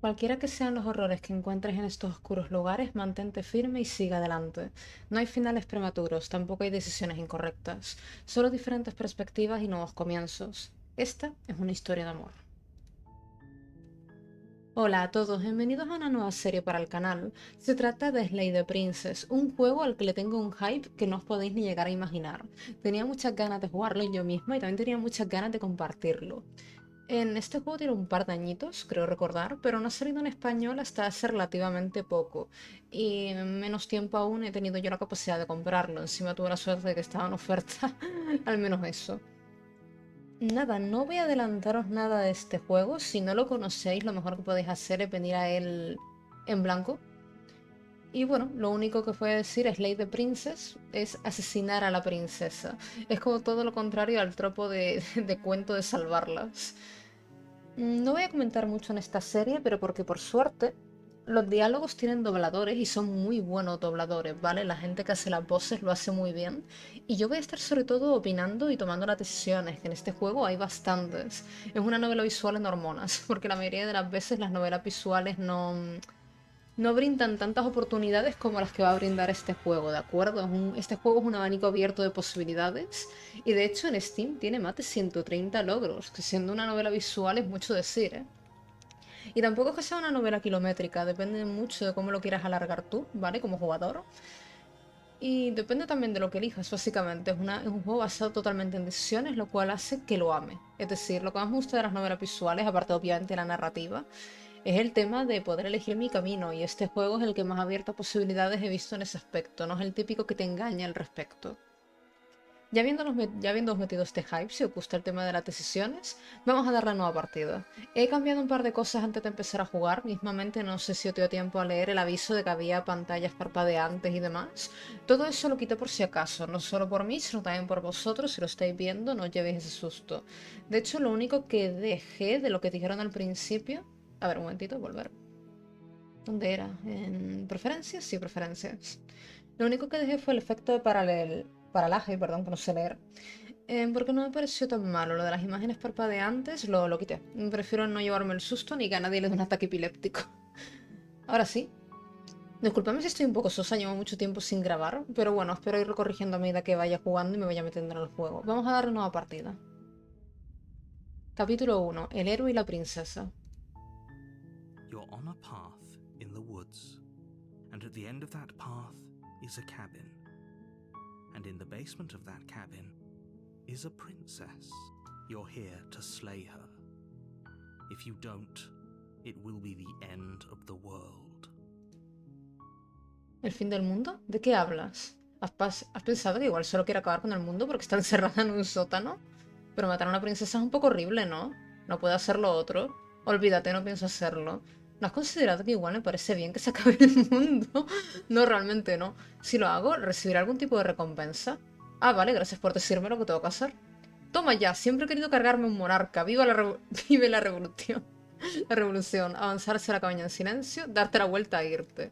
Cualquiera que sean los horrores que encuentres en estos oscuros lugares, mantente firme y siga adelante. No hay finales prematuros, tampoco hay decisiones incorrectas, solo diferentes perspectivas y nuevos comienzos. Esta es una historia de amor. Hola a todos, bienvenidos a una nueva serie para el canal. Se trata de Slay the Princess, un juego al que le tengo un hype que no os podéis ni llegar a imaginar. Tenía muchas ganas de jugarlo yo misma y también tenía muchas ganas de compartirlo. En este juego tiene un par de añitos, creo recordar, pero no ha salido en español hasta hace relativamente poco. Y en menos tiempo aún he tenido yo la capacidad de comprarlo. Encima tuve la suerte de que estaba en oferta, al menos eso. Nada, no voy a adelantaros nada de este juego. Si no lo conocéis, lo mejor que podéis hacer es venir a él en blanco. Y bueno, lo único que puedo decir es Slay the Princess, es asesinar a la princesa. Es como todo lo contrario al tropo de cuento de salvarlas. No voy a comentar mucho en esta serie, pero porque por suerte los diálogos tienen dobladores y son muy buenos dobladores, ¿vale? La gente que hace las voces lo hace muy bien. Y yo voy a estar sobre todo opinando y tomando las decisiones, que en este juego hay bastantes. Es una novela visual en hormonas, porque la mayoría de las veces las novelas visuales no brindan tantas oportunidades como las que va a brindar este juego, ¿de acuerdo? Este juego es un abanico abierto de posibilidades y de hecho en Steam tiene más de 130 logros, que siendo una novela visual es mucho decir, ¿eh? Y tampoco es que sea una novela kilométrica, depende mucho de cómo lo quieras alargar tú, ¿vale? Como jugador. Y depende también de lo que elijas, básicamente. Es un juego basado totalmente en decisiones, lo cual hace que lo ame. Es decir, lo que más me gusta de las novelas visuales, aparte obviamente de la narrativa, es el tema de poder elegir mi camino. Y este juego es el que más abiertas posibilidades he visto en ese aspecto. No es el típico que te engaña al respecto. Ya habiéndonos metido este hype, si os gusta el tema de las decisiones, vamos a dar la nueva partida. He cambiado un par de cosas antes de empezar a jugar, mismamente no sé si os dio tiempo a leer el aviso de que había pantallas parpadeantes y demás. Todo eso lo quité por si acaso, no solo por mí, sino también por vosotros, si lo estáis viendo, no os llevéis ese susto. De hecho, lo único que dejé de lo que dijeron al principio... A ver, un momentito, volver. ¿Dónde era? ¿En preferencias? Sí, preferencias. Lo único que dejé fue el efecto de paralaje, perdón, que no sé leer. Porque no me pareció tan malo. Lo de las imágenes parpadeantes lo quité. Prefiero no llevarme el susto ni que a nadie le dé un ataque epiléptico. Ahora sí. Disculpadme si estoy un poco sosa, llevo mucho tiempo sin grabar, pero bueno, espero ir corrigiendo a medida que vaya jugando y me vaya metiendo en el juego. Vamos a darle nueva partida. Capítulo 1. El héroe y la princesa. You're on a path in the woods, and at the end of that path is a cabin. And in the basement of that cabin is a princess. You're here to slay her. If you don't, it will be the end of the world. ¿El fin del mundo? ¿De qué hablas? ¿Has pensado que igual solo quiere acabar con el mundo porque está encerrada en un sótano? Pero matar a una princesa es un poco horrible, ¿no? No puede hacerlo otro. Olvídate, no pienso hacerlo. ¿No has considerado que igual me parece bien que se acabe el mundo? No, realmente no. Si lo hago, ¿recibiré algún tipo de recompensa? Ah, vale, gracias por decirme lo que tengo que hacer. Toma ya, siempre he querido cargarme un monarca. ¡Viva Vive la revolución! La revolución. Avanzar hacia la cabaña en silencio, darte la vuelta e irte.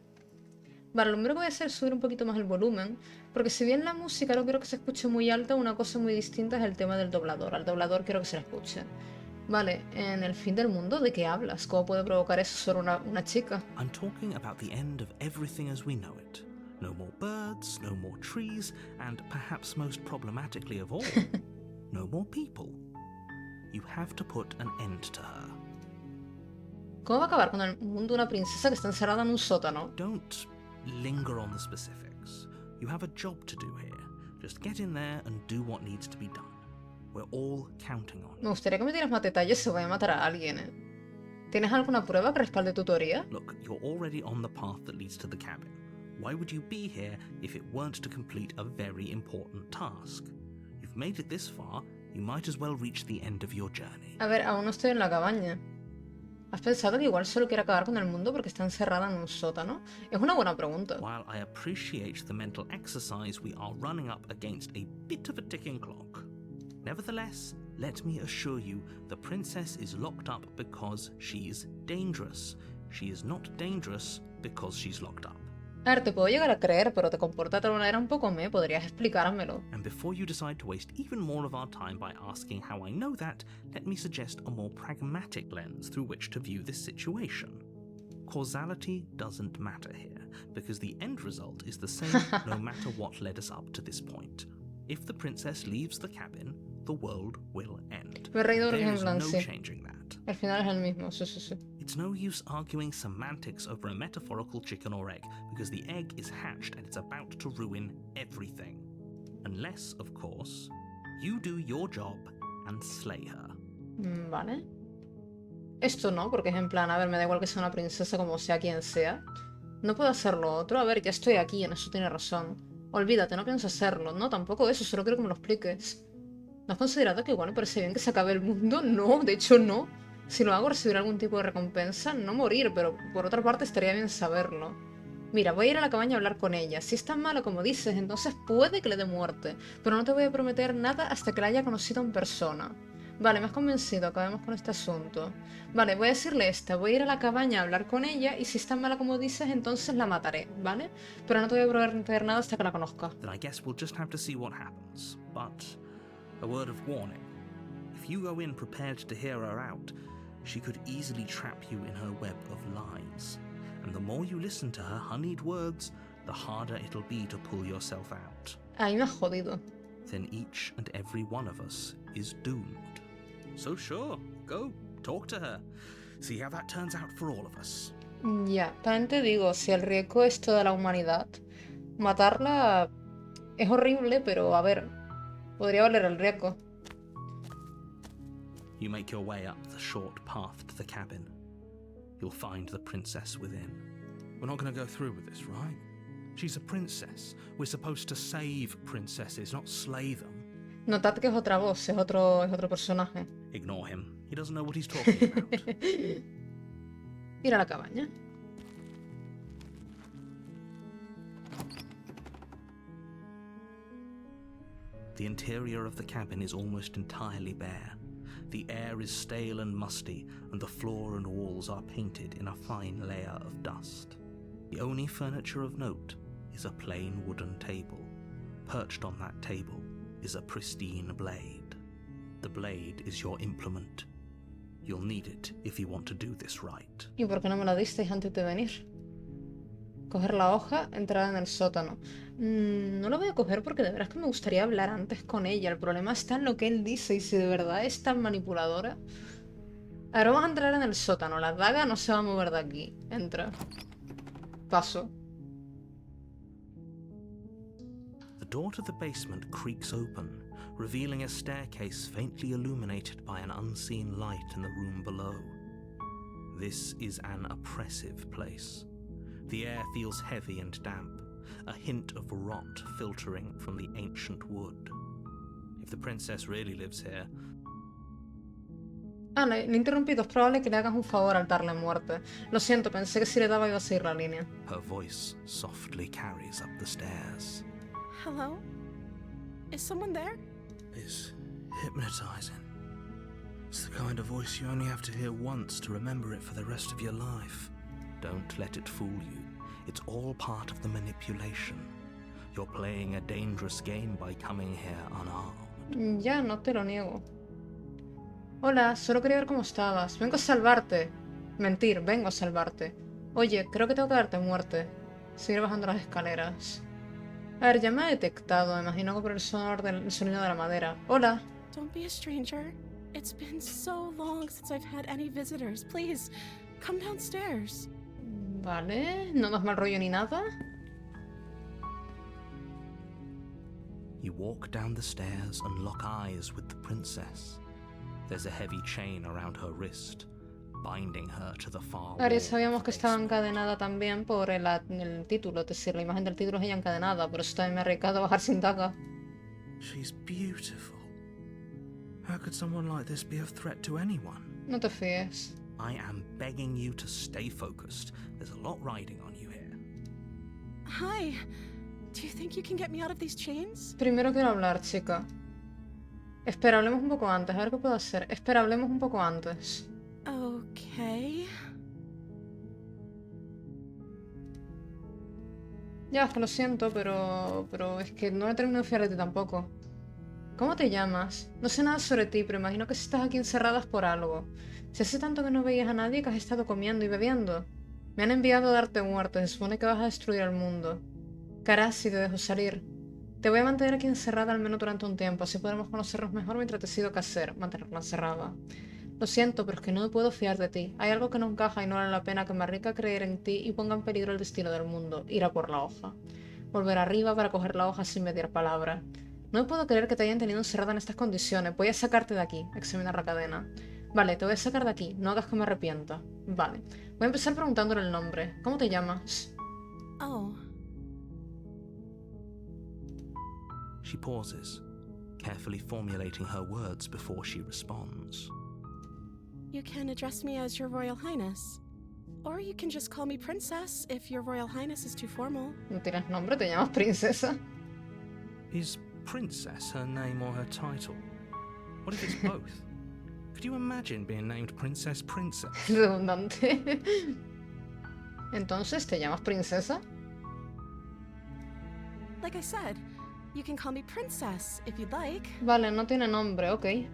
Vale, lo primero que voy a hacer es subir un poquito más el volumen, porque si bien la música no quiero que se escuche muy alta, una cosa muy distinta es el tema del doblador. Al doblador quiero que se la escuche. Vale, en el fin del mundo, ¿de qué hablas? ¿Cómo puede provocar eso sobre una chica? I'm talking about the end of everything as we know it. No more birds, no more trees, and perhaps most problematically of all, no more people. You have to put an end to her. ¿Cómo va a acabar con el mundo una princesa que está encerrada en un sótano? Don't linger on the specifics. You have a job to do here. Just get in there and do what needs to be done. We're all counting on Me you. gustaría que me dieras más detalles si voy a matar a alguien, ¿eh? ¿Tienes alguna prueba que respalde tu teoría? Look, you're already on the path that leads to the cabin. Why would you be here if it weren't to complete a very important task? You've made it this far, you might as well reach the end of your journey. A ver, aún no estoy en la cabaña. ¿Has pensado que igual solo quiere acabar con el mundo porque está encerrada en un sótano? Es una buena pregunta. While I appreciate the mental exercise, we are running up against a bit of a ticking clock. Nevertheless, let me assure you, the princess is locked up because she's dangerous. She is not dangerous because she's locked up. A ver, te puedo llegar a creer, pero te comportas de una manera un poco podrías explicármelo. And before you decide to waste even more of our time by asking how I know that, let me suggest a more pragmatic lens through which to view this situation. Causality doesn't matter here, because the end result is the same no matter what led us up to this point. If the princess leaves the cabin, the world will end. Me he reído porque There en is plan, no sí. changing that. El final es el mismo, sí, sí, sí. It's no use arguing semantics over a metaphorical chicken or egg, because the egg is hatched and it's about to ruin everything. Unless, of course, you do your job and slay her. Vale. Esto no, porque es en plan, a ver, me da igual que sea una princesa como sea quien sea. No puedo hacer lo otro. A ver, ya estoy aquí, en eso tiene razón. Olvídate, no pienso hacerlo. No, tampoco eso, solo quiero que me lo expliques. ¿No has considerado que igual me parece bien que se acabe el mundo? No, de hecho no. Si lo hago, recibir algún tipo de recompensa, no morir, pero por otra parte estaría bien saberlo. Mira, voy a ir a la cabaña a hablar con ella. Si es tan mala como dices, entonces puede que le dé muerte. Pero no te voy a prometer nada hasta que la haya conocido en persona. Vale, me has convencido, acabemos con este asunto. Vale, voy a decirle esta, voy a ir a la cabaña a hablar con ella y si es tan mala como dices, entonces la mataré, ¿vale? Pero no te voy a prometer nada hasta que la conozca. Then I guess we'll just have to see what happens. But a word of warning. If you go in prepared to hear her out, she could easily trap you in her web of lies. And the more you listen to her honeyed words, the harder it'll be to pull yourself out. Ahí me has jodido. Then each and every one of us is doomed. So sure, go, talk to her. See how that turns out for all of us. Ya, también te digo, si el riesgo es toda la humanidad, matarla es horrible, pero a ver, podría valer el riesgo. You make your way up the short path to the cabin. You'll find the princess within. We're not going to go through with this, right? She's a princess. We're supposed to save princesses, not slay them. Notad que es otra voz, es otro personaje. Ignore him. He doesn't know what he's talking about. Ir a la cabaña. The interior of the cabin is almost entirely bare. The air is stale and musty, and the floor and walls are painted in a fine layer of dust. The only furniture of note is a plain wooden table. Perched on that table is a pristine blade. The blade is your implement. You'll need it if you want to do this right. ¿Y por qué no me la disteis antes de venir? Coger la hoja, entrar en el sótano. No lo voy a coger porque de veras que me gustaría hablar antes con ella. El problema está en lo que él dice y si de verdad es tan manipuladora. Ahora vamos a entrar en el sótano. La daga no se va a mover de aquí. Entra. Paso. The door to the basement creaks open, revealing a staircase faintly illuminated by an unseen light in the room below. This is an oppressive place. The air feels heavy and damp, a hint of rot filtering from the ancient wood. If the princess really lives here... Ah, le he interrumpido. Es probable que le hagas un favor al darle muerte. Lo siento, pensé que si le daba iba a seguir la línea. Her voice softly carries up the stairs. Hello? Is someone there? It's hypnotizing. It's the kind of voice you only have to hear once to remember it for the rest of your life. Don't let it fool you. It's all part of the manipulation. You're playing a dangerous game by coming here unarmed. Ya, no te lo niego. Hola, solo quería ver cómo estabas. Vengo a salvarte. Mentir, vengo a salvarte. Oye, creo que tengo que darte muerte. Seguir bajando las escaleras. A ver, ya me ha detectado. Me imagino que por el sonido de la madera. Hola. Don't be a stranger. It's been so long since I've had any visitors. Please, come downstairs. Vale, no das mal rollo ni nada. You walk down the stairs and lock eyes with the princess. There's a heavy chain around her wrist, binding her to the far Ahora wall sabíamos of que the estaba basement. encadenada también por el título, es decir, la imagen del título es ella encadenada, por eso también me ha arriesgado a bajar sin daga. She's beautiful. How could someone like this be of threat to anyone? No te fíes. I am begging you to stay focused. There's a lot riding on you here. Hi. Do you think you can get me out of these chains? Primero quiero hablar, chica. Espera, hablemos un poco antes, a ver qué puedo hacer. Espera, hablemos un poco antes. Okay. Ya, es que lo siento, pero es que no he terminado de fiar de ti tampoco. ¿Cómo te llamas? No sé nada sobre ti, pero imagino que si estás aquí encerrada es por algo. Si hace tanto que no veías a nadie, que has estado comiendo y bebiendo. Me han enviado a darte muerte, se supone que vas a destruir el mundo. ¿Qué harás si te dejo salir? Te voy a mantener aquí encerrada al menos durante un tiempo, así podremos conocernos mejor mientras decido qué hacer, mantenerla encerrada. Lo siento, pero es que no me puedo fiar de ti. Hay algo que no encaja y no vale la pena que me arriesgue a creer en ti y ponga en peligro el destino del mundo. Ir a por la hoja. Volver arriba para coger la hoja sin mediar palabra. No me puedo creer que te hayan tenido encerrada en estas condiciones. Voy a sacarte de aquí. Examinar la cadena. Vale, te voy a sacar de aquí. No hagas que me arrepienta. Vale. Voy a empezar preguntándole el nombre. ¿Cómo te llamas? Oh, She pauses, carefully formulating her words before she responds. you can address me as Your Royal Highness. Or you can just call me Princess if Your Royal Highness is too formal. No tienes nombre, te llamas princesa. Is Princess her name or her title? What if it's both? Could you imagine being named Princess Princess? Redundante. Entonces, ¿te llamas princesa? Like I said, you can call me Princess if you'd like. Vale, no tiene nombre, ok.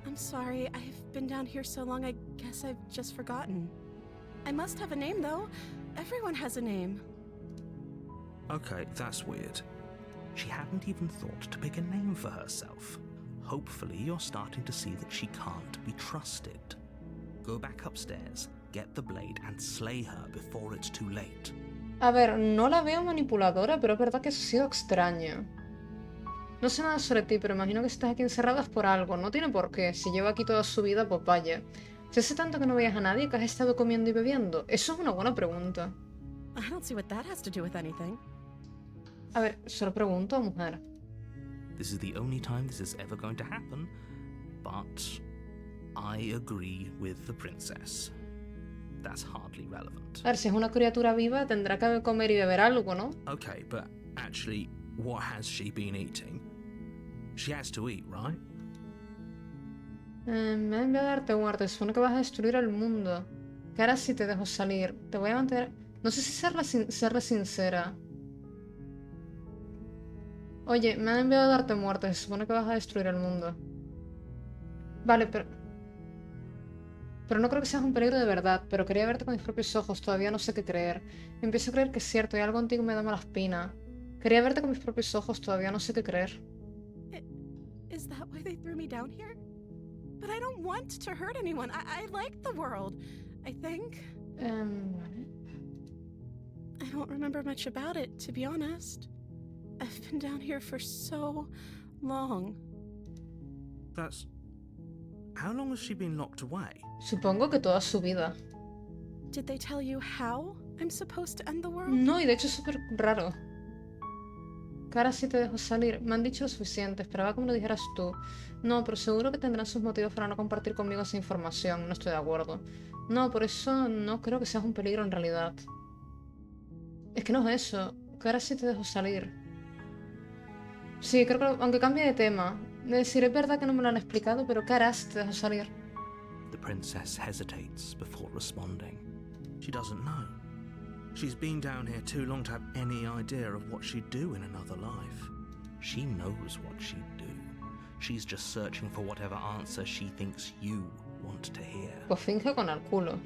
I'm sorry, I've been down here so long I guess I've just forgotten. I must have a name though. Everyone has a name. Okay, that's weird. She hadn't even thought to pick a name for herself. Hopefully you're starting to see that she can't be trusted. Go back upstairs, get the blade and slay her before it's too late. A ver, no la veo manipuladora, pero es verdad que eso ha sido extraño. No sé nada sobre ti, pero imagino que si estás aquí encerrada es por algo. No tiene por qué. Si lleva aquí toda su vida, pues vaya. Si hace tanto que no veías a nadie, que has estado comiendo y bebiendo. Eso es una buena pregunta. I don't see what that has to do with anything. A ver, solo pregunto, mujer. This is the only time this is ever going to happen, but I agree with the princess. That's hardly relevant. A ver, si es una criatura viva, tendrá que comer y beber algo, ¿no? Okay, but actually, what has she been eating? She has to eat, right? Me ha enviado a darte muerte. Se supone que vas a destruir el mundo. ¿Qué harás si te dejo salir? Te voy a mantener... No sé si serle sincera. Oye, me han enviado a darte muerte. Se supone que vas a destruir el mundo. Vale, pero no creo que seas un peligro de verdad. Pero quería verte con mis propios ojos. Todavía no sé qué creer. Empiezo a creer que es cierto y algo contigo me da mala espina. Quería verte con mis propios ojos. Todavía no sé qué creer. Is that why they threw me down here? But I don't want to hurt anyone. I like the world, I think. Vale. I don't remember much about it, to be honest. I've been down here for so long. That's... How long has she been locked away? Supongo que toda su vida. Did they tell you how I'm supposed to end the world? No, y de hecho es súper raro. Cara, si te dejo salir. Me han dicho lo suficiente. Esperaba que me lo dijeras tú. No, pero seguro que tendrán sus motivos para no compartir conmigo esa información. No estoy de acuerdo. No, por eso no creo que seas un peligro en realidad. Es que no es eso. Cara, si te dejo salir. Sí, creo que aunque cambie de tema. Es decir, es verdad que no me lo han explicado, pero ¿qué harás si te dejo salir? The princess hesitates before responding. She doesn't know. She's been down here too long to have any idea of what she'd do in another life. She knows what she'd do. She's just searching for whatever answer she thinks you want to hear. Pues finge con el culo.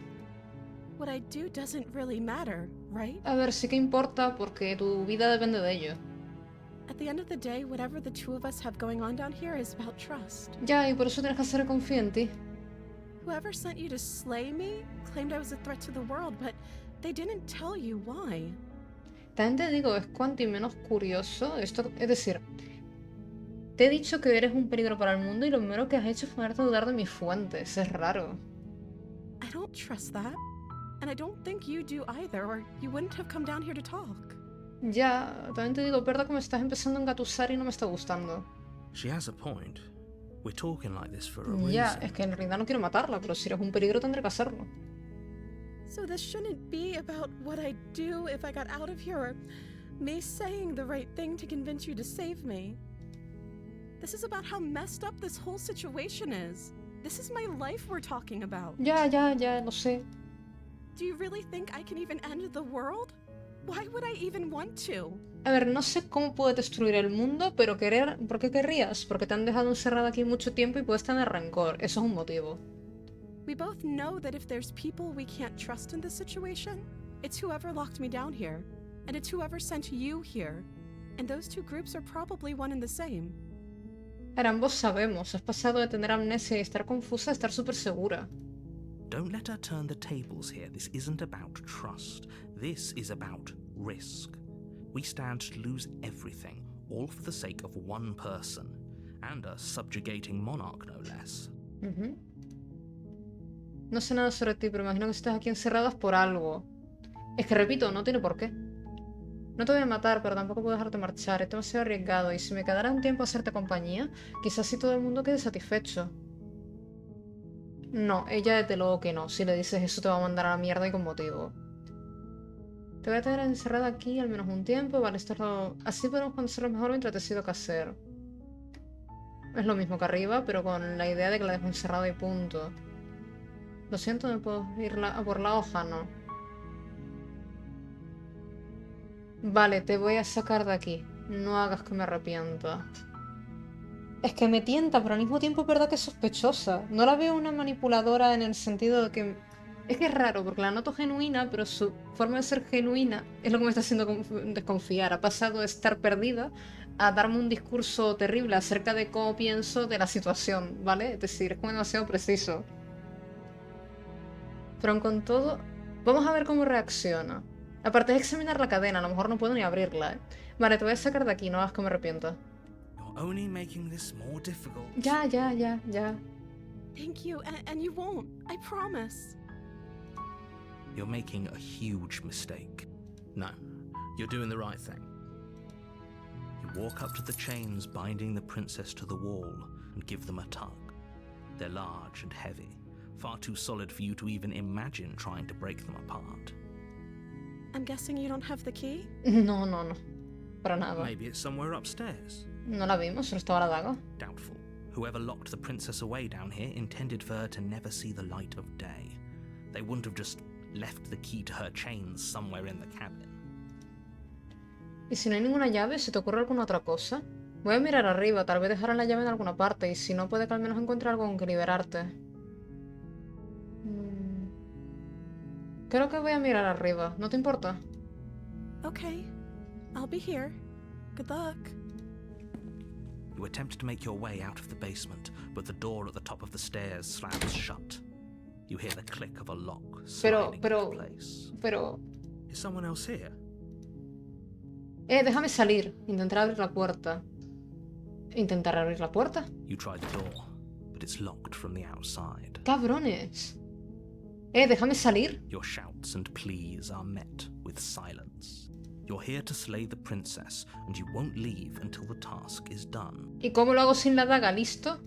What I do doesn't really matter, right? A ver, sí que importa porque tu vida depende de ello. At the end of the day, whatever the two of us have going on down here is about trust. Ya, y por eso tienes que hacer confío en ti. Whoever sent you to slay me claimed I was a threat to the world, but they didn't tell you why. También te digo, es cuanto y menos curioso esto, es decir, te he dicho que eres un peligro para el mundo y lo primero que has hecho es ponerte a dudar de mis fuentes, es raro. I don't trust that, and I don't think you do either, or you wouldn't have come down here to talk. Ya, también te digo, es verdad que me estás empezando a engatusar y no me está gustando. She has a point. We're talking like this for a reason. Ya, es que en realidad no quiero matarla, pero si eres un peligro tendré que hacerlo. So this shouldn't be about what I'd do if I got out of here, or me saying the right thing to convince you to save me. This is about how messed up this whole situation is. This is my life we're talking about. Ya, lo sé. Do you really think I can even end the world? Why would I even want to? A ver, no sé cómo puede destruir el mundo, pero querer... ¿Por qué querrías? Porque te han dejado encerrada aquí mucho tiempo y puedes tener rencor. Eso es un motivo. We both know that if there's people we can't trust in this situation, it's whoever locked me down here, and it's whoever sent you here. And those two groups are probably one and the same. Ahora, ambos sabemos, has pasado de tener amnesia y estar confusa a estar súper segura. Don't let her turn the tables here. This isn't about trust. This is about risk. We stand to lose everything, all for the sake of one person, and a subjugating monarch, no less. No sé nada sobre ti, pero imagino que estás aquí encerradas por algo. Es que repito, no tiene por qué. No te voy a matar, pero tampoco puedo dejarte marchar. Es demasiado arriesgado y si me quedara un tiempo a hacerte compañía, quizás si todo el mundo quede satisfecho. No, ella desde luego que no. Si le dices eso te va a mandar a la mierda y con motivo. Te voy a tener encerrada aquí al menos un tiempo, vale, así podemos conocerlo mejor mientras decido qué hacer. Es lo mismo que arriba, pero con la idea de que la dejo encerrada y punto. Lo siento, ¿me puedo ir a por la hoja? No. Vale, te voy a sacar de aquí. No hagas que me arrepienta. Es que me tienta, pero al mismo tiempo es verdad que es sospechosa. No la veo una manipuladora en el sentido de que... Es que es raro, porque la noto genuina, pero su forma de ser genuina es lo que me está haciendo desconfiar. Ha pasado de estar perdida a darme un discurso terrible acerca de cómo pienso de la situación, ¿vale? Es decir, es como demasiado preciso. Pero con todo, vamos a ver cómo reacciona. Aparte de examinar la cadena, a lo mejor no puedo ni abrirla, ¿eh? Vale, te voy a sacar de aquí, no hagas que me arrepienta. Only making this more difficult. Ya. Thank you, and you won't. I promise. You're making a huge mistake. No, you're doing the right thing. You walk up to the chains binding the princess to the wall and give them a tug. They're large and heavy, far too solid for you to even imagine trying to break them apart. I'm guessing you don't have the key? No. Para nada. Maybe it's somewhere upstairs. No la vimos, solo estaba la daga. Doubtful. Whoever locked the princess away down here intended for her to never see the light of day. They wouldn't have just left the key to her chains somewhere in the cabin. ¿Y si no hay ninguna llave, se te ocurre alguna otra cosa? Voy a mirar arriba, tal vez dejarán la llave en alguna parte, y si no, puede que al menos encuentre algo con que liberarte. Creo que voy a mirar arriba, ¿no te importa? Okay, I'll be here. Good luck. You attempt to make your way out of the basement, but the door at the top of the stairs slams shut. You hear the click of a lock sliding into place. Pero... Is someone else here? Déjame salir. Intentar abrir la puerta. ¿Intentar abrir la puerta? You try the door, but it's locked from the outside. ¡Cabrones! Déjame salir. Your shouts and pleas are met with silence. You're here to slay the princess, and you won't leave until the task is done. ¿Y cómo lo hago sin la daga? ¿Listo?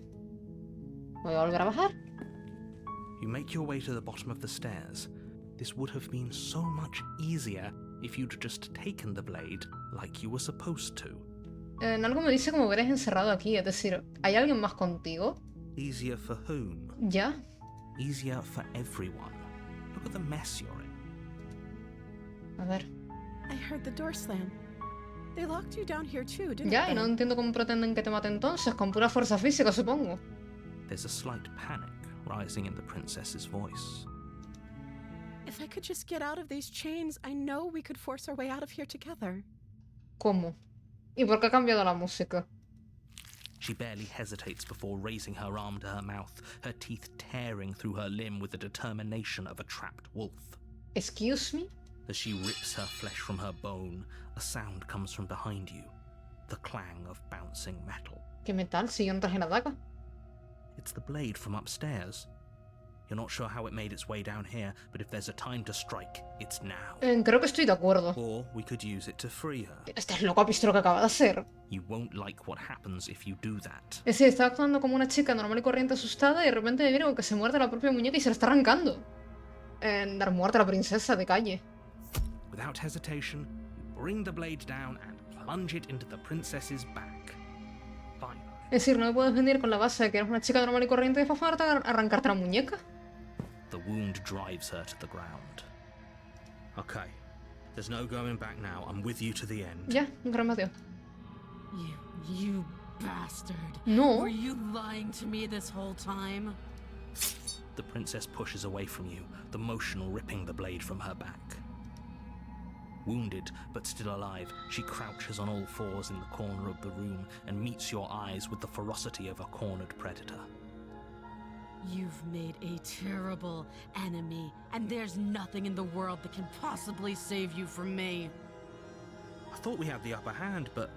Voy a volver a bajar. You make your way to the bottom of the stairs. This would have been so much easier if you'd just taken the blade like you were supposed to. En algo me dice como que eres encerrado aquí, es decir, ¿hay alguien más contigo? Easier for whom? ¿Ya? Easier for everyone. Look at the mess you're in. A ver. I heard the door slam. They locked you down here too, didn't Ya, they? y no entiendo cómo pretenden que te mate entonces, con pura fuerza física, supongo. There's a slight panic rising in the princess's voice. If I could just get out of these chains, I know we could force our way out of here together. ¿Cómo? ¿Y por qué ha cambiado la música? She barely hesitates before raising her arm to her mouth, her teeth tearing through her limb with the determination of a trapped wolf. Excuse me? As she rips her flesh from her bone, a sound comes from behind you, the clang of bouncing metal. ¿Qué metal? Si yo no traje la daga. It's the blade from upstairs. You're not sure how it made its way down here, but if there's a time to strike, it's now. Creo que estoy de acuerdo. Or we could use it to free her. ¿Estás loco? ¿Has visto lo que acaba de hacer? You won't like what happens if you do that. Es decir, estaba actuando como una chica normal y corriente asustada y de repente me viene con que se muerde la propia muñeca y se la está arrancando. Dar muerte a la princesa de calle. Without hesitation, you bring the blade down and plunge it into the princess's back. Fine. Es decir, no me puedes venir con la base de que eres una chica normal y corriente y después arrancarte la muñeca. The wound drives her to the ground. Okay, there's no going back now. I'm with you to the end. Ya, un gran mateo. You bastard. No. Were you lying to me this whole time? The princess pushes away from you, the motion ripping the blade from her back. Wounded, but still alive, she crouches on all fours in the corner of the room and meets your eyes with the ferocity of a cornered predator. You've made a terrible enemy, and there's nothing in the world that can possibly save you from me. I thought we had the upper hand, but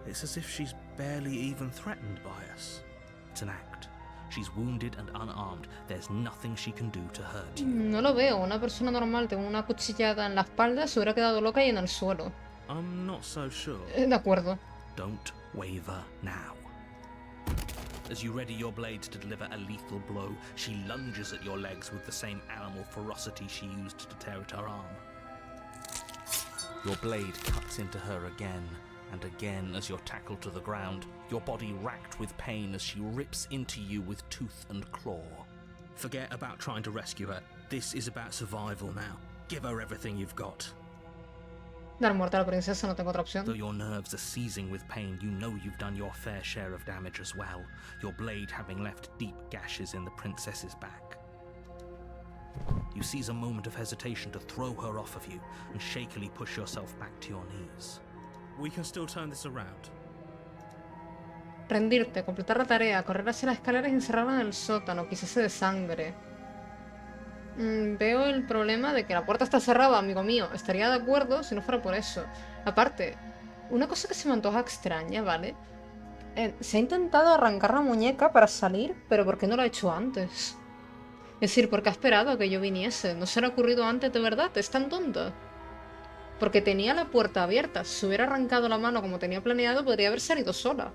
it's as if she's barely even threatened by us. It's an act. She's wounded and unarmed. There's nothing she can do to hurt you. No lo veo. Una persona normal con una cuchillada en la espalda se hubiera quedado loca y en el suelo. I'm not so sure. De acuerdo. Don't waver now. As you ready your blade to deliver a lethal blow, she lunges at your legs with the same animal ferocity she used to tear at her arm. Your blade cuts into her again and again as you're tackled to the ground, your body racked with pain as she rips into you with tooth and claw. Forget about trying to rescue her. This is about survival now. Give her everything you've got. Dar muerte a la princesa, no tengo otra opción. Though your nerves are seizing with pain, you know you've done your fair share of damage as well, your blade having left deep gashes in the princess's back. You seize a moment of hesitation to throw her off of you and shakily push yourself back to your knees. We can still turn this around. Rendirte, completar la tarea, correr hacia las escaleras y encerrarla en el sótano, quizás se desangre. Veo el problema de que la puerta está cerrada, amigo mío. Estaría de acuerdo si no fuera por eso. Aparte, una cosa que se me antoja extraña, ¿vale? Se ha intentado arrancar la muñeca para salir, pero ¿por qué no lo ha hecho antes? Es decir, ¿por qué ha esperado a que yo viniese? ¿No se le ha ocurrido antes de verdad? ¿Es tan tonta? Porque tenía la puerta abierta. Si hubiera arrancado la mano como tenía planeado, podría haber salido sola.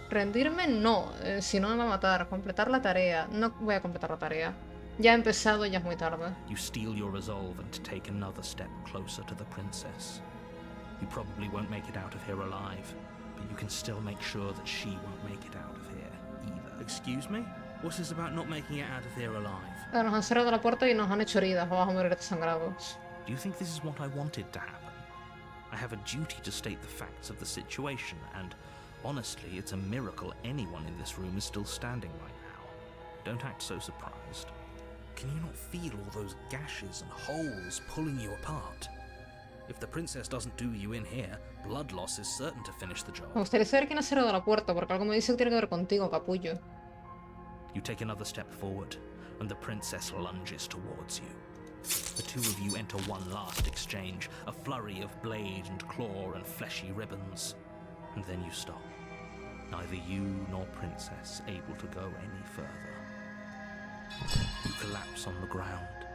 Rendirme, no. Si no me va a matar. Completar la tarea. No voy a completar la tarea. Ya he empezado, ya es muy tarde. You steel your resolve and take another step closer to the princess. You probably won't make it out of here alive, but you can still make sure that she won't make it out of here either. Excuse me? What's this about not making it out of here alive? Nos han cerrado la puerta y nos han hecho heridas. Vamos a morir desangrados. Do you think this is what I wanted to happen? I have a duty to state the facts of the situation, and honestly, it's a miracle anyone in this room is still standing right now. Don't act so surprised. Can you not feel all those gashes and holes pulling you apart? If the princess doesn't do you in here, blood loss is certain to finish the job. Me gustaría saber quién ha cerrado la puerta, porque algo me dice que tiene que ver contigo, capullo. You take another step forward, and the princess lunges towards you. The two of you enter one last exchange, a flurry of blade and claw and fleshy ribbons. And then you stop. Neither you nor princess able to go any further. You collapse on the ground,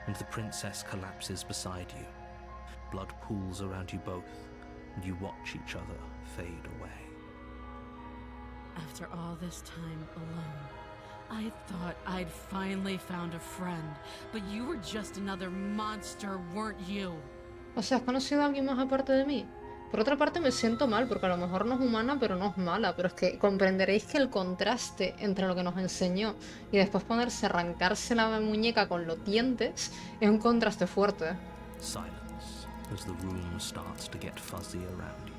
and the princess collapses beside you. Blood pools around you both, and you watch each other fade away. After all this time alone, I thought I'd finally found a friend, but you were just another monster, weren't you? O sea, ¿has conocido a alguien más aparte de mí? Por otra parte me siento mal, porque a lo mejor no es humana, pero no es mala. Pero es que comprenderéis que el contraste entre lo que nos enseñó y después ponerse a arrancarse la muñeca con los dientes es un contraste fuerte. Silence as the room starts to get fuzzy around you.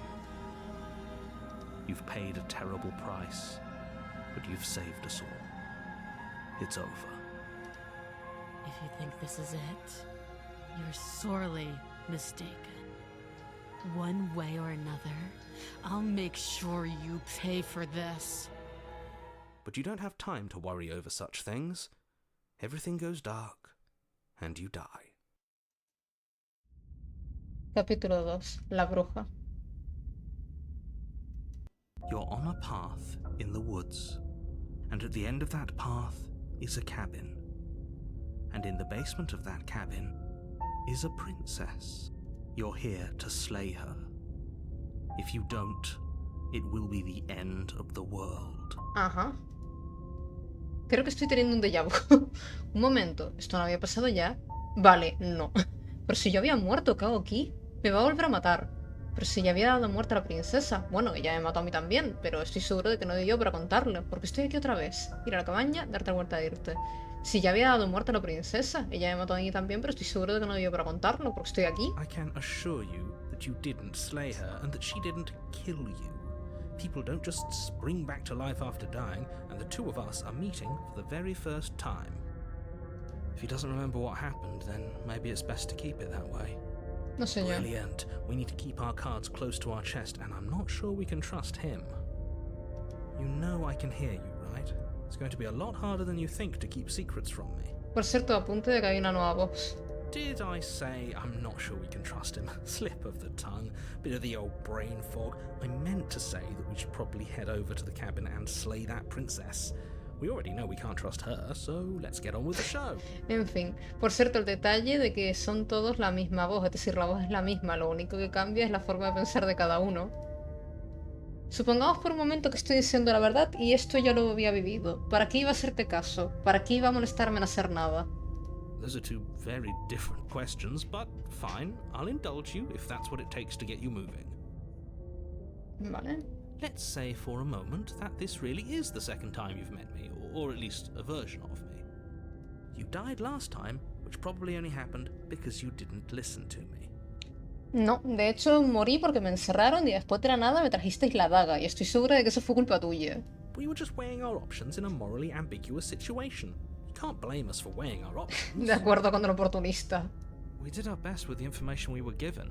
You've paid a terrible price, but you've saved us all. It's over. If you think this is it, you're sorely mistaken. One way or another, I'll make sure you pay for this. But you don't have time to worry over such things. Everything goes dark, and you die. Capítulo 2. La bruja. You're on a path in the woods, and at the end of that path is a cabin. And in the basement of that cabin is a princess. You're here to slay her. If you don't, it will be the end of the world. Ajá. Creo que estoy teniendo un déjà vu. Un momento, ¿esto no había pasado ya? Vale, no. Pero si yo había muerto, ¿qué hago aquí? Me va a volver a matar. Pero si ya había dado muerte a la princesa. Bueno, ella me mató a mí también, pero estoy seguro de que no dio yo para contarle. Porque estoy aquí otra vez. Ir a la cabaña, darte la vuelta a irte. Si ya había dado muerte a la princesa, ella me mató a mí también, pero estoy seguro de que no dio para contarlo, porque estoy aquí. I can assure you that you didn't slay her and that she didn't kill you. People don't just spring back to life after dying, and the two of us are meeting for the very first time. If he doesn't remember what happened, then maybe it's best to keep it that way. No sé yo. Brilliant. We need to keep our cards close to our chest, and I'm not sure we can trust him. You know I can hear you, right? It's going to be a lot harder than you think to keep secrets from me. Por cierto, apunte de que hay una nueva voz. Did I say I'm not sure we can trust him? Slip of the tongue, bit of the old brain fog. I meant to say that we should probably head over to the cabin and slay that princess. We already know we can't trust her, so let's get on with the show. En fin, por cierto, el detalle de que son todos la misma voz, es decir, la voz es la misma, lo único que cambia es la forma de pensar de cada uno. Supongamos por un momento que estoy diciendo la verdad y esto ya lo había vivido. ¿Para qué iba a hacerte caso? ¿Para qué iba a molestarme en hacer nada? Those are two very different questions, but fine, I'll indulge you if that's what it takes to get you moving. Vale. Let's say for a moment that this really is the second time you've met me, or at least a version of me. You died last time, which probably only happened because you didn't listen to me. No, de hecho morí porque me encerraron y después de la nada me trajisteis la daga y estoy segura de que eso fue culpa tuya. We were just weighing our options in a morally ambiguous situation. You can't blame us for weighing our options. De acuerdo con el oportunista. We did our best with the information we were given.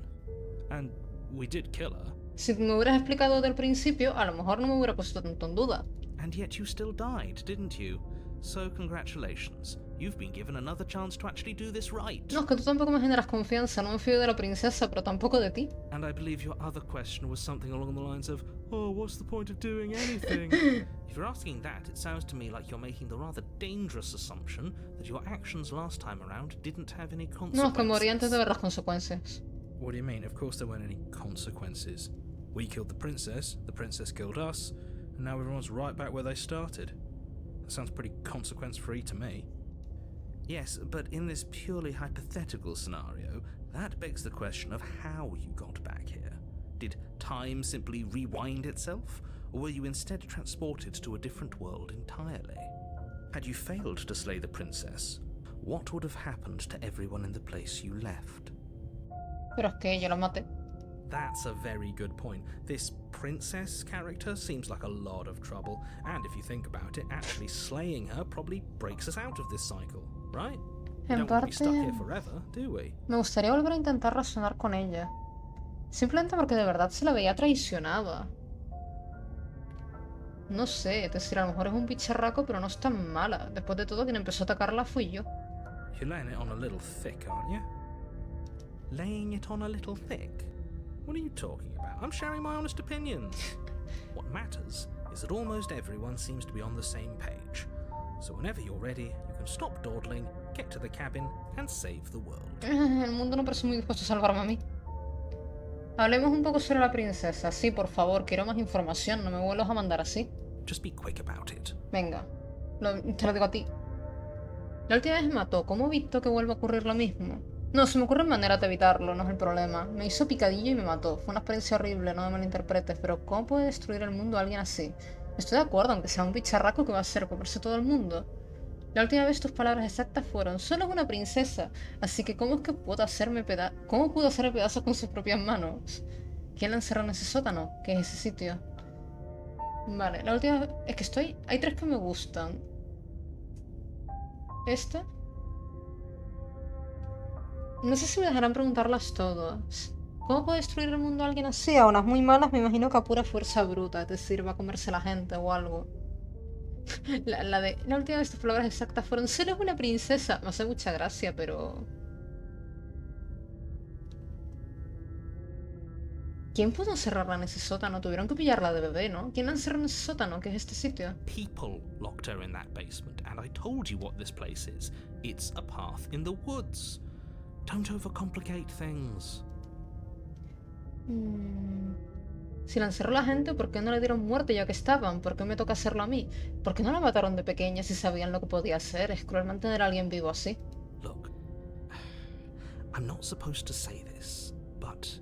And we did kill her. Si me hubieras explicado desde el principio, a lo mejor no me hubiera puesto tanto en duda. And yet you still died, didn't you? So congratulations. You've been given another chance to actually do this right. No, es que tú tampoco me generas confianza, no me fío de la princesa, pero tampoco de ti. And I believe your other question was something along the lines of, oh, what's the point of doing anything? If you're asking that, it sounds to me like you're making the rather dangerous assumption that your actions last time around didn't have any consequences. No, es que morí antes de ver las consecuencias. What do you mean? Of course there weren't any consequences. We killed the princess killed us, and now everyone's right back where they started. That sounds pretty consequence-free to me. Yes, but in this purely hypothetical scenario, that begs the question of how you got back here. Did time simply rewind itself, or were you instead transported to a different world entirely? Had you failed to slay the princess, what would have happened to everyone in the place you left? Pero es que yo la maté. That's a very good point. This princess character seems like a lot of trouble, and if you think about it, actually slaying her probably breaks us out of this cycle, right? We En don't want to be stuck parte, here forever, do we? me gustaría volver a intentar razonar con ella. Simplemente porque de verdad se la veía traicionada. No sé, es decir, a lo mejor es un bicharraco, pero no es tan mala. Después de todo, quien empezó a atacarla fui yo. You're laying it on a little thick, aren't you? Laying it on a little thick? What are you talking about? I'm sharing my honest opinions. What matters is that almost everyone seems to be on the same page. So whenever you're ready, you can stop dawdling, get to the cabin, and save the world. El mundo no parece muy dispuesto a salvarme a mí. Hablemos un poco sobre la princesa. Sí, por favor, quiero más información. No me vuelvas a mandar así. Just be quick about it. Venga, te lo digo a ti. La última vez me mató. ¿Cómo evito que vuelva a ocurrir lo mismo? No, se me ocurren maneras de evitarlo, no es el problema. Me hizo picadillo y me mató. Fue una experiencia horrible, no me malinterpretes, pero ¿cómo puede destruir el mundo alguien así? Estoy de acuerdo, aunque sea un bicharraco que va a hacer comerse todo el mundo. La última vez tus palabras exactas fueron, solo es una princesa, así que ¿cómo es que puedo hacerme ¿Cómo pudo hacerme pedazos con sus propias manos? ¿Quién la encerró en ese sótano? ¿Qué es ese sitio? Vale, la última vez... Es que hay tres que me gustan. Este... No sé si me dejarán preguntarlas todas. ¿Cómo puede destruir el mundo alguien así? A unas muy malas me imagino que a pura fuerza bruta, es decir, va a comerse la gente o algo. La última vez tus palabras exactas fueron, solo es una princesa. Me hace mucha gracia, pero... ¿Quién pudo encerrarla en ese sótano? Tuvieron que pillarla de bebé, ¿no? ¿Quién la encerró en ese sótano? ¿Qué es este sitio? People locked her in that basement, and I told you what this place is. It's a path in the woods. Don't overcomplicate things. Si la encerró la gente, ¿por qué no le dieron muerte ya que estaban? ¿Por qué me toca hacerlo a mí? ¿Por qué no la mataron de pequeña si sabían lo que podía hacer? Es cruel mantener a alguien vivo así. Look, I'm not supposed to say this, but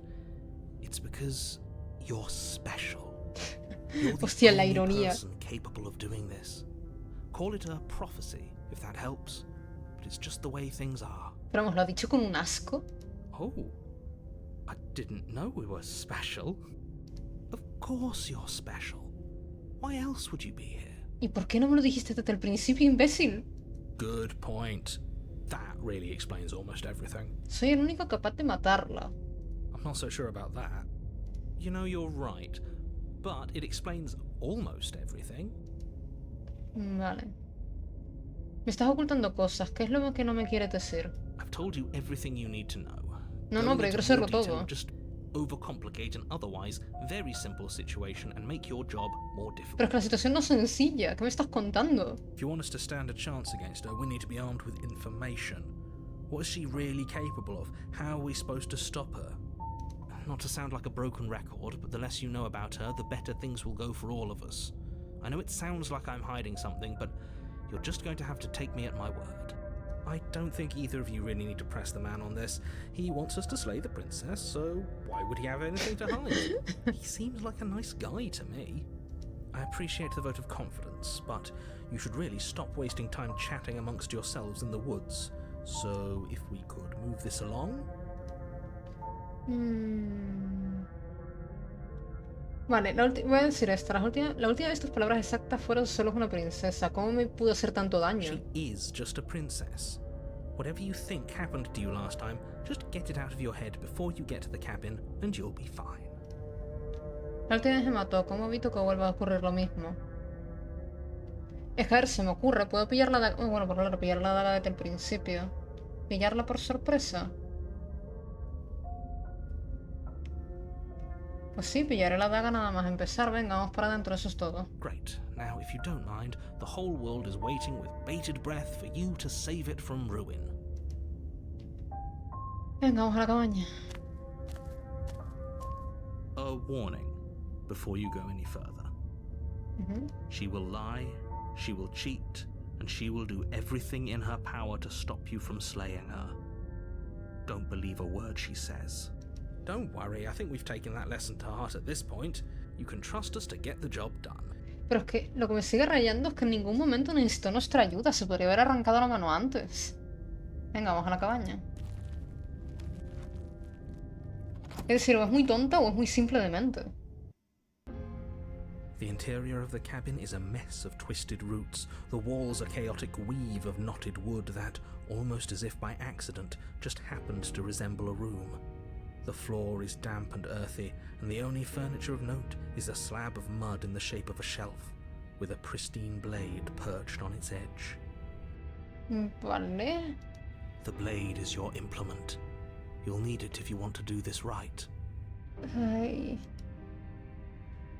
it's because you're special. You're the Hostia, la only ironía. person capable of doing this. Call it a prophecy, if that helps, but it's just the way things are. Pero vamos, lo ha dicho con un asco. Oh, I didn't know we were special. Of course you're special. Why else would you be here? ¿Y por qué no me lo dijiste desde el principio, imbécil? Good point. That really explains almost everything. Soy el único capaz de matarla. I'm not so sure about that. You know, you're right, but it explains almost everything. Vale. Me estás ocultando cosas. ¿Qué es lo que no me quieres decir? I've told you everything you need to know. No, Going pero into quiero saberlo more detail todo. would just overcomplicate an otherwise very simple situation and make your job more Pero es difficult. que la situación no es sencilla. ¿Qué me estás contando? If you want us to stand a chance against her, we need to be armed with information. What is she really capable of? How are we supposed to stop her? Not to sound like a broken record, but the less you know about her, the better things will go for all of us. I know it sounds like I'm hiding something, but you're just going to have to take me at my word. I don't think either of you really need to press the man on this. He wants us to slay the princess, so why would he have anything to hide? He seems like a nice guy to me. I appreciate the vote of confidence, but you should really stop wasting time chatting amongst yourselves in the woods. So if we could move this along? Vale, voy a decir esto. La última vez tus palabras exactas fueron solo es una princesa. ¿Cómo me pudo hacer tanto daño? She is just a princess. Whatever you think happened to you last time, just get it out of your head before you get to the cabin and you'll be fine. La última vez me mató. ¿Cómo evito que vuelva a ocurrir lo mismo? Es que a ver, se me ocurre. ¿Puedo pillar la daga? Bueno, por claro, pillar la daga desde el principio. ¿Pillarla por sorpresa? Pues sí, pillaré la daga nada más empezar. Venga, vamos para adentro, eso es todo. Great. Now, if you don't mind, the whole world is waiting with bated breath for you to save it from ruin. Venga, vamos a la cabaña. A warning before you go any further. She will lie, she will cheat, and she will do everything in her power to stop you from slaying her. Don't believe a word she says. Don't worry, I think we've taken that lesson to heart at this point. You can trust us to get the job done. Pero es que lo que me sigue rayando es que en ningún momento necesitó nuestra ayuda. Se podría haber arrancado la mano antes. Venga, vamos a la cabaña. Es decir, o es muy tonta o es muy simple de mente. The interior of the cabin is a mess of twisted roots. The walls a chaotic weave of knotted wood that, almost as if by accident, just happens to resemble a room. The floor is damp and earthy, and the only furniture of note is a slab of mud in the shape of a shelf, with a pristine blade perched on its edge. Vale. The blade is your implement. You'll need it if you want to do this right. Ay.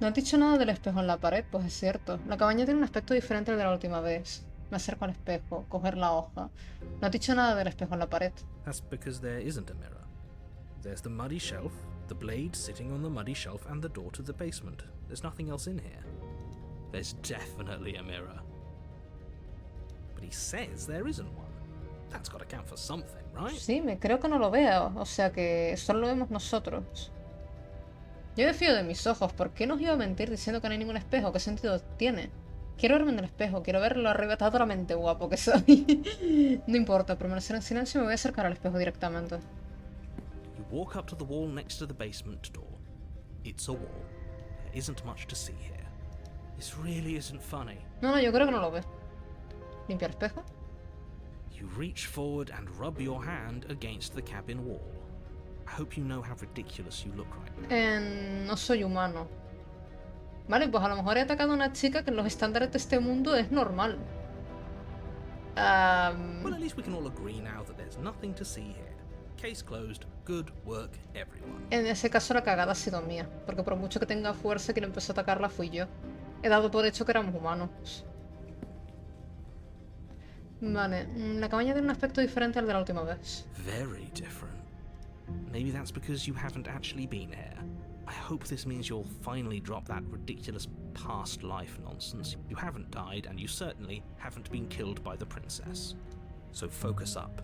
No has dicho nada del espejo en la pared, pues es cierto. La cabaña tiene un aspecto diferente al de la última vez. Me acerco al espejo, coger la hoja. No has dicho nada del espejo en la pared. That's because there isn't a mirror. There's the muddy shelf, the blade sitting on the muddy shelf, and the door to the basement. There's nothing else in here. There's definitely a mirror. But he says there isn't one. That's got to count for something, right? Sí, me creo que no lo veo. O sea que solo lo vemos nosotros. Yo me fío de mis ojos. ¿Por qué nos iba a mentir diciendo que no hay ningún espejo? ¿Qué sentido tiene? Quiero verme en el espejo. Quiero ver lo arrebatadoramente guapo que soy. No importa, permanecer en silencio y me voy a acercar al espejo directamente. You walk up to the wall next to the basement door. It's a wall. There isn't much to see here. This really isn't funny. No, yo creo que no lo ve. ¿Limpiar espejo? You reach forward and rub your hand against the cabin wall. I hope you know how ridiculous you look right now. No soy humano. Vale, pues a lo mejor he atacado a una chica que en los estándares de este mundo es normal. Well, at least we can all agree now that there's nothing to see here. Case closed. Good work, everyone. En ese caso la cagada ha sido mía, porque por mucho que tenga fuerza, quien empezó a atacarla fui yo. He dado por hecho que éramos humanos. Vale, la cabaña tiene un aspecto diferente al de la última vez. Very different. Maybe that's because you haven't actually been here. I hope this means you'll finally drop that ridiculous past life nonsense. You haven't died, and you certainly haven't been killed by the princess. So focus up.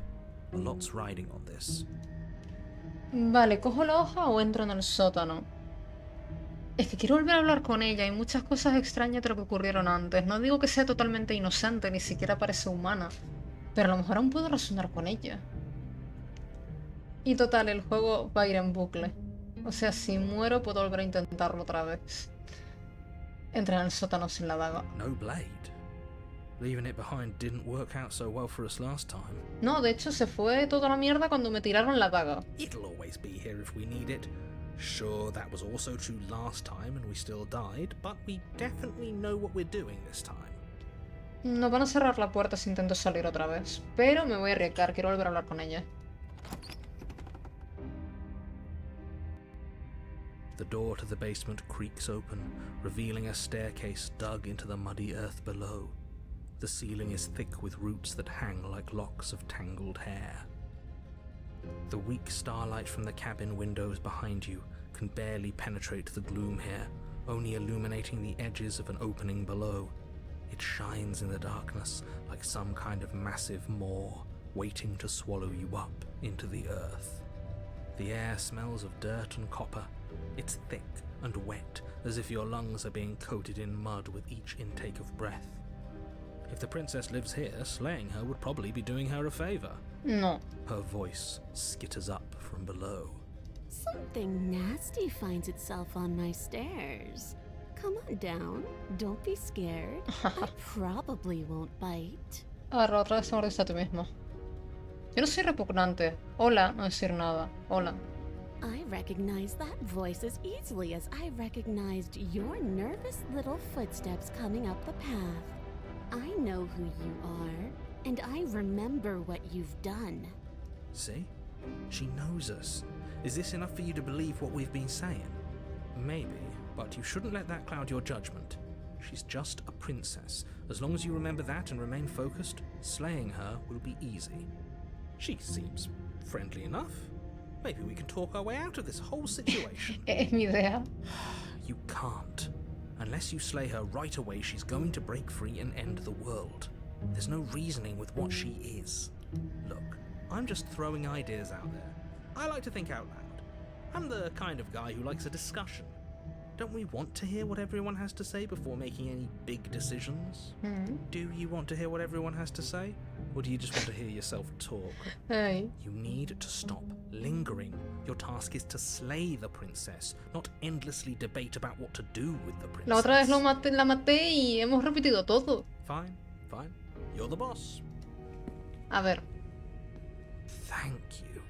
A lot's riding on this. Vale, ¿cojo la hoja o entro en el sótano? Es que quiero volver a hablar con ella. Hay muchas cosas extrañas de lo que ocurrieron antes. No digo que sea totalmente inocente, ni siquiera parece humana. Pero a lo mejor aún puedo razonar con ella. Y total, el juego va a ir en bucle. O sea, si muero puedo volver a intentarlo otra vez. Entra en el sótano sin la daga. No blade. Leaving it behind didn't work out so well for us last time. No, de hecho se fue toda la mierda cuando me tiraron la daga. It'll always be here if we need it. Sure, that was also true last time and we still died, but we definitely know what we're doing this time. Nos van a cerrar la puerta si intento salir otra vez. Pero me voy a arriesgar, quiero volver a hablar con ella. The door to the basement creaks open, revealing a staircase dug into the muddy earth below. The ceiling is thick with roots that hang like locks of tangled hair. The weak starlight from the cabin windows behind you can barely penetrate the gloom here, only illuminating the edges of an opening below. It shines in the darkness like some kind of massive maw, waiting to swallow you up into the earth. The air smells of dirt and copper. It's thick and wet, as if your lungs are being coated in mud with each intake of breath. If the princess lives here, slaying her would probably be doing her a favor. No. Her voice skitters up from below. Something nasty finds itself on my stairs. Come on down. Don't be scared. I probably won't bite. Ahora otra vez mordiste a ti mismo. Yo no soy repugnante. Hola, no decir nada. Hola. I recognize that voice as easily as I recognized your nervous little footsteps coming up the path. I know who you are, and I remember what you've done. See? She knows us. Is this enough for you to believe what we've been saying? Maybe, but you shouldn't let that cloud your judgment. She's just a princess. As long as you remember that and remain focused, slaying her will be easy. She seems friendly enough. Maybe we can talk our way out of this whole situation. Es mi idea. You can't. Unless you slay her right away, she's going to break free and end the world. There's no reasoning with what she is. Look, I'm just throwing ideas out there. I like to think out loud. I'm the kind of guy who likes a discussion. Don't we want to hear what everyone has to say before making any big decisions? Do you want to hear what everyone has to say? Or do you just want to hear yourself talk? Hey. You need to stop lingering. Your task is to slay the princess, not endlessly debate about what to do with the princess. La otra vez la maté y hemos repetido todo. Fine, fine. You're the boss. A ver. Thank you.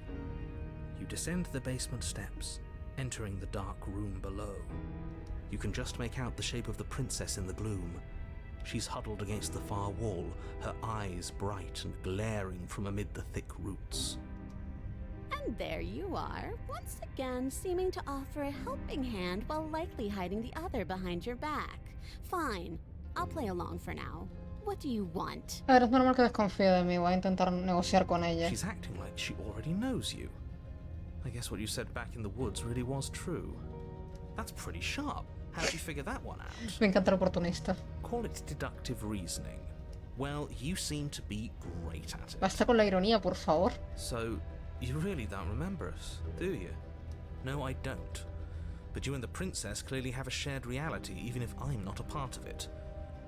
You descend the basement steps, entering the dark room below. You can just make out the shape of the princess in the gloom. She's huddled against the far wall, her eyes bright and glaring from amid the thick roots. And there you are, once again seeming to offer a helping hand while likely hiding the other behind your back. Fine, I'll play along for now. What do you want? A ver, es normal que desconfíe de mí. Voy a intentar negociar con ella. She's acting like she already knows you. I guess what you said back in the woods really was true. That's pretty sharp. How'd you figure that one out? Me encanta el oportunista. Call it deductive reasoning. Well, you seem to be great at it. Basta con la ironía, por favor. So, you really don't remember us, do you? No, I don't. But you and the princess clearly have a shared reality, even if I'm not a part of it.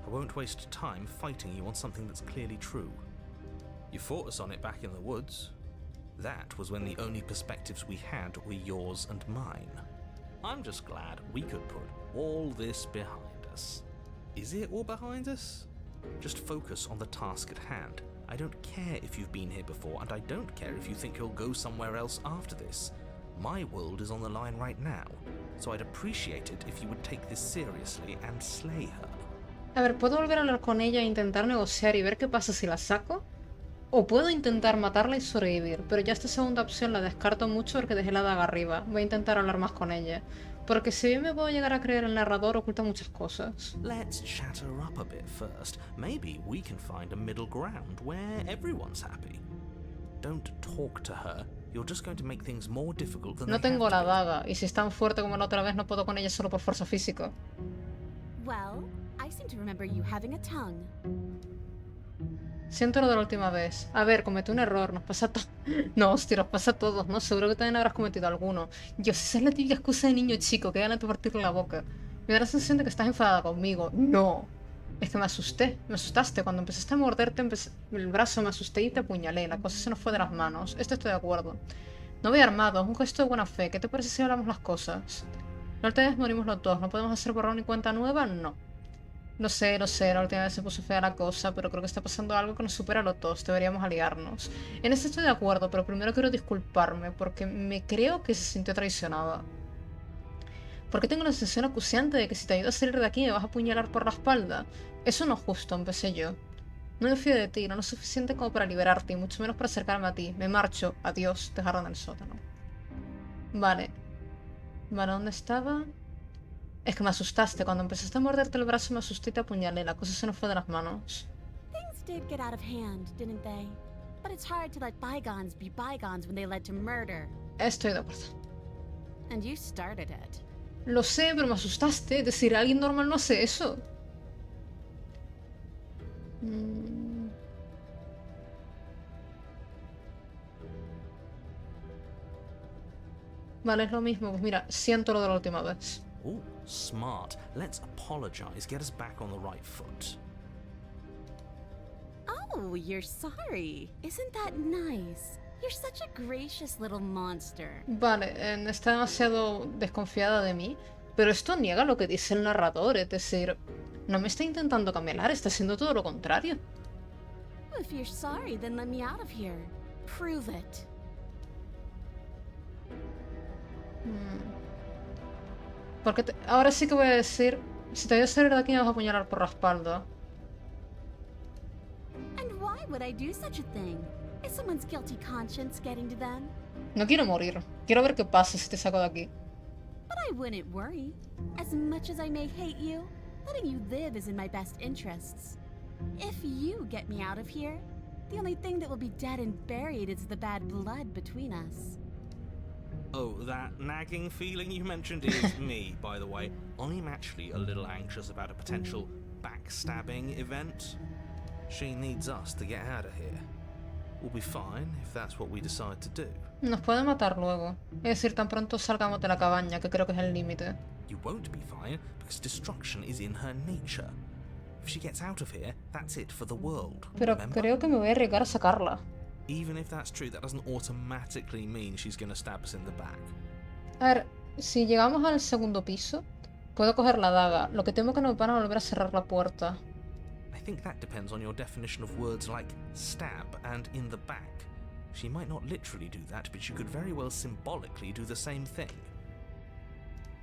I won't waste time fighting you on something that's clearly true. You fought us on it back in the woods. That was when the only perspectives we had were yours and mine. I'm just glad we could put all this behind us. Is it all behind us? Just focus on the task at hand. I don't care if you've been here before, and I don't care if you think you'll go somewhere else after this. My world is on the line right now, so I'd appreciate it if you would take this seriously and slay her. A ver, ¿puedo volver a hablar con ella e intentar negociar y ver qué pasa si la saco? O puedo intentar matarla y sobrevivir, pero ya esta segunda opción la descarto mucho porque dejé la daga arriba. Voy a intentar hablar más con ella. Porque si bien me puedo llegar a creer, el narrador oculta muchas cosas. Let's chat her up a bit first. Maybe we can find a middle ground where everyone's happy. Don't talk to her. You're just going to make things more difficult than No they tengo have la to be. daga, y si es tan fuerte como la otra vez no puedo con ella solo por fuerza física. Well, I seem to remember you having a tongue. Siento lo de la última vez. A ver, cometí un error, nos pasa a todos. No, hostia, nos pasa a todos, ¿no? Seguro que también habrás cometido alguno. Dios, esa es la típica excusa de niño chico, que ganas de partirle la boca. Me da la sensación de que estás enfadada conmigo. No. Es que me asusté, me asustaste. Cuando empezaste a morderte el brazo, me asusté y te apuñalé. La cosa se nos fue de las manos. Esto estoy de acuerdo. No voy armado, es un gesto de buena fe. ¿Qué te parece si hablamos las cosas? La última vez morimos los dos. ¿No podemos hacer borrón y cuenta nueva? No. Lo sé, la última vez se puso fea la cosa, pero creo que está pasando algo que nos supera a los dos. Deberíamos aliarnos. En eso estoy de acuerdo, pero primero quiero disculparme, porque me creo que se sintió traicionada. Porque tengo la sensación acuciante de que si te ayudo a salir de aquí me vas a apuñalar por la espalda. Eso no es justo, empecé yo. No me fío de ti, no lo suficiente como para liberarte, y mucho menos para acercarme a ti. Me marcho. Adiós, dejaron en el sótano. Vale. Vale, ¿dónde estaba? Es que me asustaste. Cuando empezaste a morderte el brazo me asusté y te apuñalé. La cosa se nos fue de las manos. Things did get out of hand, didn't they? But it's hard to let bygones be bygones when they led to murder. Estoy de acuerdo. And you started it. Lo sé, pero me asustaste. Es decir, alguien normal no hace eso. Vale, es lo mismo. Pues mira, siento lo de la última vez. Ooh, smart. Let's apologize, get us back on the right foot. Oh, you're sorry. Isn't that nice? You're such a gracious little monster. Vale, está demasiado desconfiada de mí. Pero esto niega lo que dice el narrador. Es decir, no me está intentando camelar, está haciendo todo lo contrario. If you're sorry, then let me out of here. Prove it. Porque ahora sí que voy a decir, si te voy a salir de aquí me vas a apuñalar por la espalda. And why would I do such a thing? Is someone's guilty conscience getting to them? No quiero morir. Quiero ver qué pasa si te saco de aquí. But I wouldn't worry. As much as I may hate you, letting you live is in my best interests. If you get me out of here, the only thing that will be dead and buried is the bad blood between us. Oh, that nagging feeling you mentioned is me, by the way. I'm actually a little anxious about a potential backstabbing event. She needs us to get out of here. We'll be fine if that's what we decide to do. Nos puede matar luego. Es decir, tan pronto salgamos de la cabaña, que creo que es el límite. You won't be fine because destruction is in her nature. If she gets out of here, that's it for the world. Pero remember? creo que me voy a arriesgar a sacarla. Even if that's true, that doesn't automatically mean she's gonna stab us in the back. A ver, si llegamos al segundo piso, puedo coger la daga. Lo que temo que nos van a volver a cerrar la puerta. I think that depends on your definition of words like stab and in the back. She might not literally do that, but she could very well symbolically do the same thing.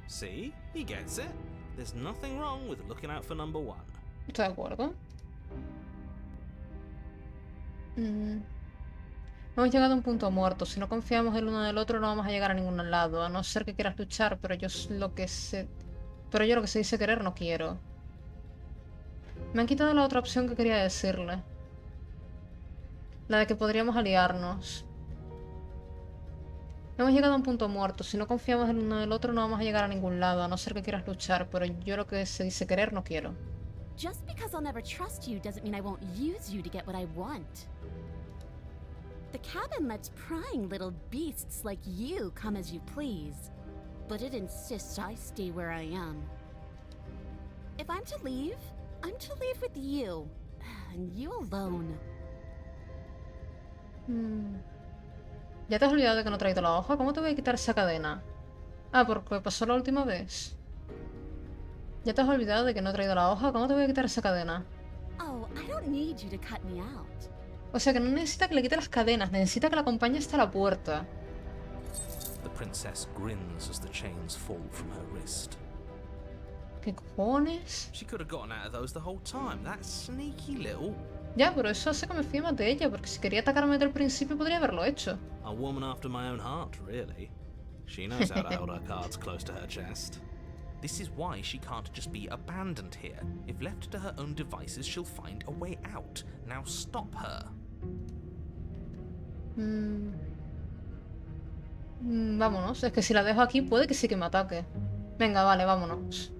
See? He gets it. There's nothing wrong with looking out for number one. ¿Estoy de acuerdo? Hemos llegado a un punto muerto. Si no confiamos el uno del otro no vamos a llegar a ningún lado. A no ser que quieras luchar, pero yo lo que se dice querer no quiero. Me han quitado la otra opción que quería decirle. La de que podríamos aliarnos. Hemos llegado a un punto muerto. Si no confiamos el uno del otro no vamos a llegar a ningún lado. A no ser que quieras luchar, pero yo lo que se dice querer no quiero. Just because I'll never trust you doesn't mean I won't use you to get what I want. The cabin lets prying little beasts like you come as you please, but it insists I stay where I am. If I'm to leave, I'm to leave with you, and you alone. ¿Ya te has olvidado de que no he traído la hoja? ¿Cómo te voy a quitar esa cadena? Ah, porque pasó la última vez. ¿Ya te has olvidado de que no he traído la hoja? ¿Cómo te voy a quitar esa cadena? Oh, I don't need you to cut me out. O sea que no necesita que le quite las cadenas, necesita que la acompañe hasta la puerta. The princess grins as the chains fall from her wrist. ¿Qué cojones? She could have gotten out of those the whole time. That sneaky little... Ya, pero eso hace que me fíe más de ella, porque si quería atacarme desde el principio podría haberlo hecho. A woman after my own heart, really. She knows how to hold her cards close to her chest. This is why she can't just be abandoned here. If left to her own devices, she'll find a way out. Now stop her. Vámonos, es que si la dejo aquí puede que sí que me ataque. Venga, vale, vámonos.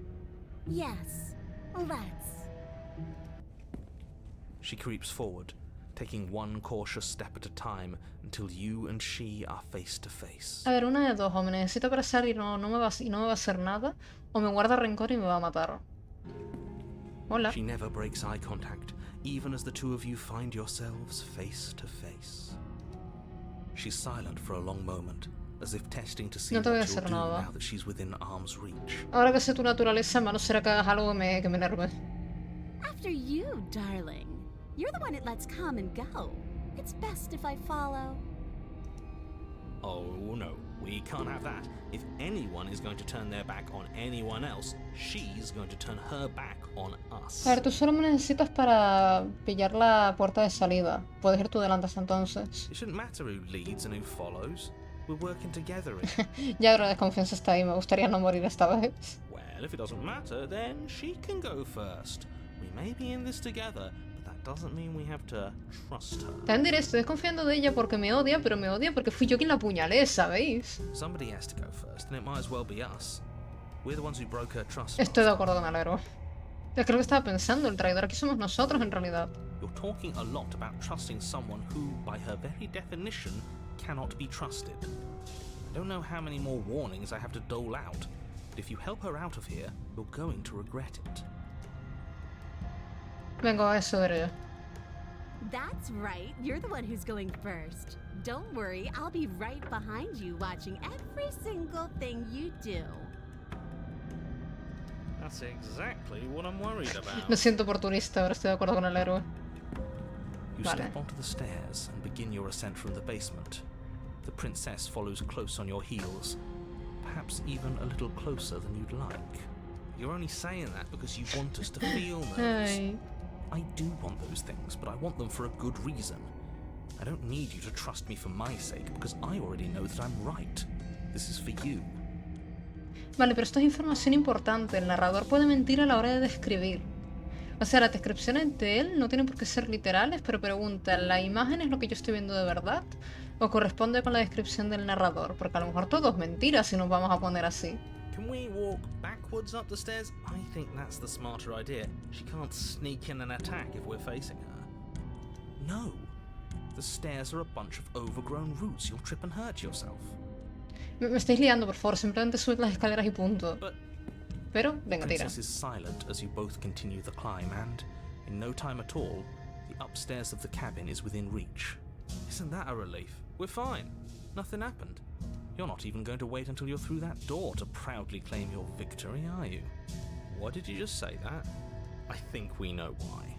Yes, let's. She creeps forward, taking one cautious step at a time until you and she are face to face. A ver, una de dos, o me necesita abrazar y no me va a hacer nada, o me guarda rencor y me va a matar. Hola. She never breaks eye contact, even as the two of you find yourselves face to face. She's silent for a long moment, as if testing to see No te voy a what you'll hacer do nada. now that she's within arm's reach. Ahora que sé tu naturaleza, malo será que hagas algo que me enerve. After you, darling. You're the one it lets come and go. It's best if I follow. Oh no, we can't have that. If anyone is going to turn their back on anyone else, she's going to turn her back on us. A ver, tú solo me necesitas para pillar la puerta de salida. Puedes ir tú delante hasta entonces. It shouldn't matter who leads and who follows. We're working together in. Ya, pero la desconfianza está ahí. Me gustaría no morir esta vez. Well, if it doesn't matter, then she can go first. We may be in this together, but that doesn't mean we have to trust her. También diré, estoy desconfiando de ella porque me odia, pero me odia porque fui yo quien la apuñalé, ¿sabéis? Somebody has to go first, and it might as well be us. We're the ones who broke her trust. Estoy de acuerdo con Alero. Es que lo que estaba pensando, el traidor aquí somos nosotros en realidad. You're talking a lot about trusting someone who, by her very definition, cannot be trusted. I don't know how many more warnings I have to dole out, but if you help her out of here, you're going to regret it. Venga, eso veré yo. That's right. You're the one who's going first. Don't worry, I'll be right behind you watching every single thing you do. That's exactly what I'm worried about. Me siento oportunista, ahora estoy de acuerdo con el héroe. You Vale. step onto the stairs and begin your ascent from the basement. The princess follows close on your heels, perhaps even a little closer than you'd like. You're only saying that because you want us to feel nervous. Ay. I do want those things, but I want them for a good reason. I don't need you to trust me for my sake, because I already know that I'm right. This is for you. Vale, pero esto es información importante. El narrador puede mentir a la hora de describir. O sea, las descripciones de él no tienen por qué ser literales, pero pregunta, ¿la imagen es lo que yo estoy viendo de verdad? ¿O corresponde con la descripción del narrador? Porque a lo mejor todo es mentira si nos vamos a poner así. Can we walk backwards up the stairs? I think that's the smarter idea. She can't sneak in and attack if we're facing her. No. The stairs are a bunch of overgrown roots. You'll trip and hurt yourself. Me estáis liando, por favor. Simplemente subid las escaleras y punto. But Pero, venga, the tira. princess is silent as you both continue the climb, and in no time at all, the upstairs of the cabin is within reach. Isn't that a relief? We're fine. Nothing happened. You're not even going to wait until you're through that door to proudly claim your victory, are you? What did you just say that? I think we know why.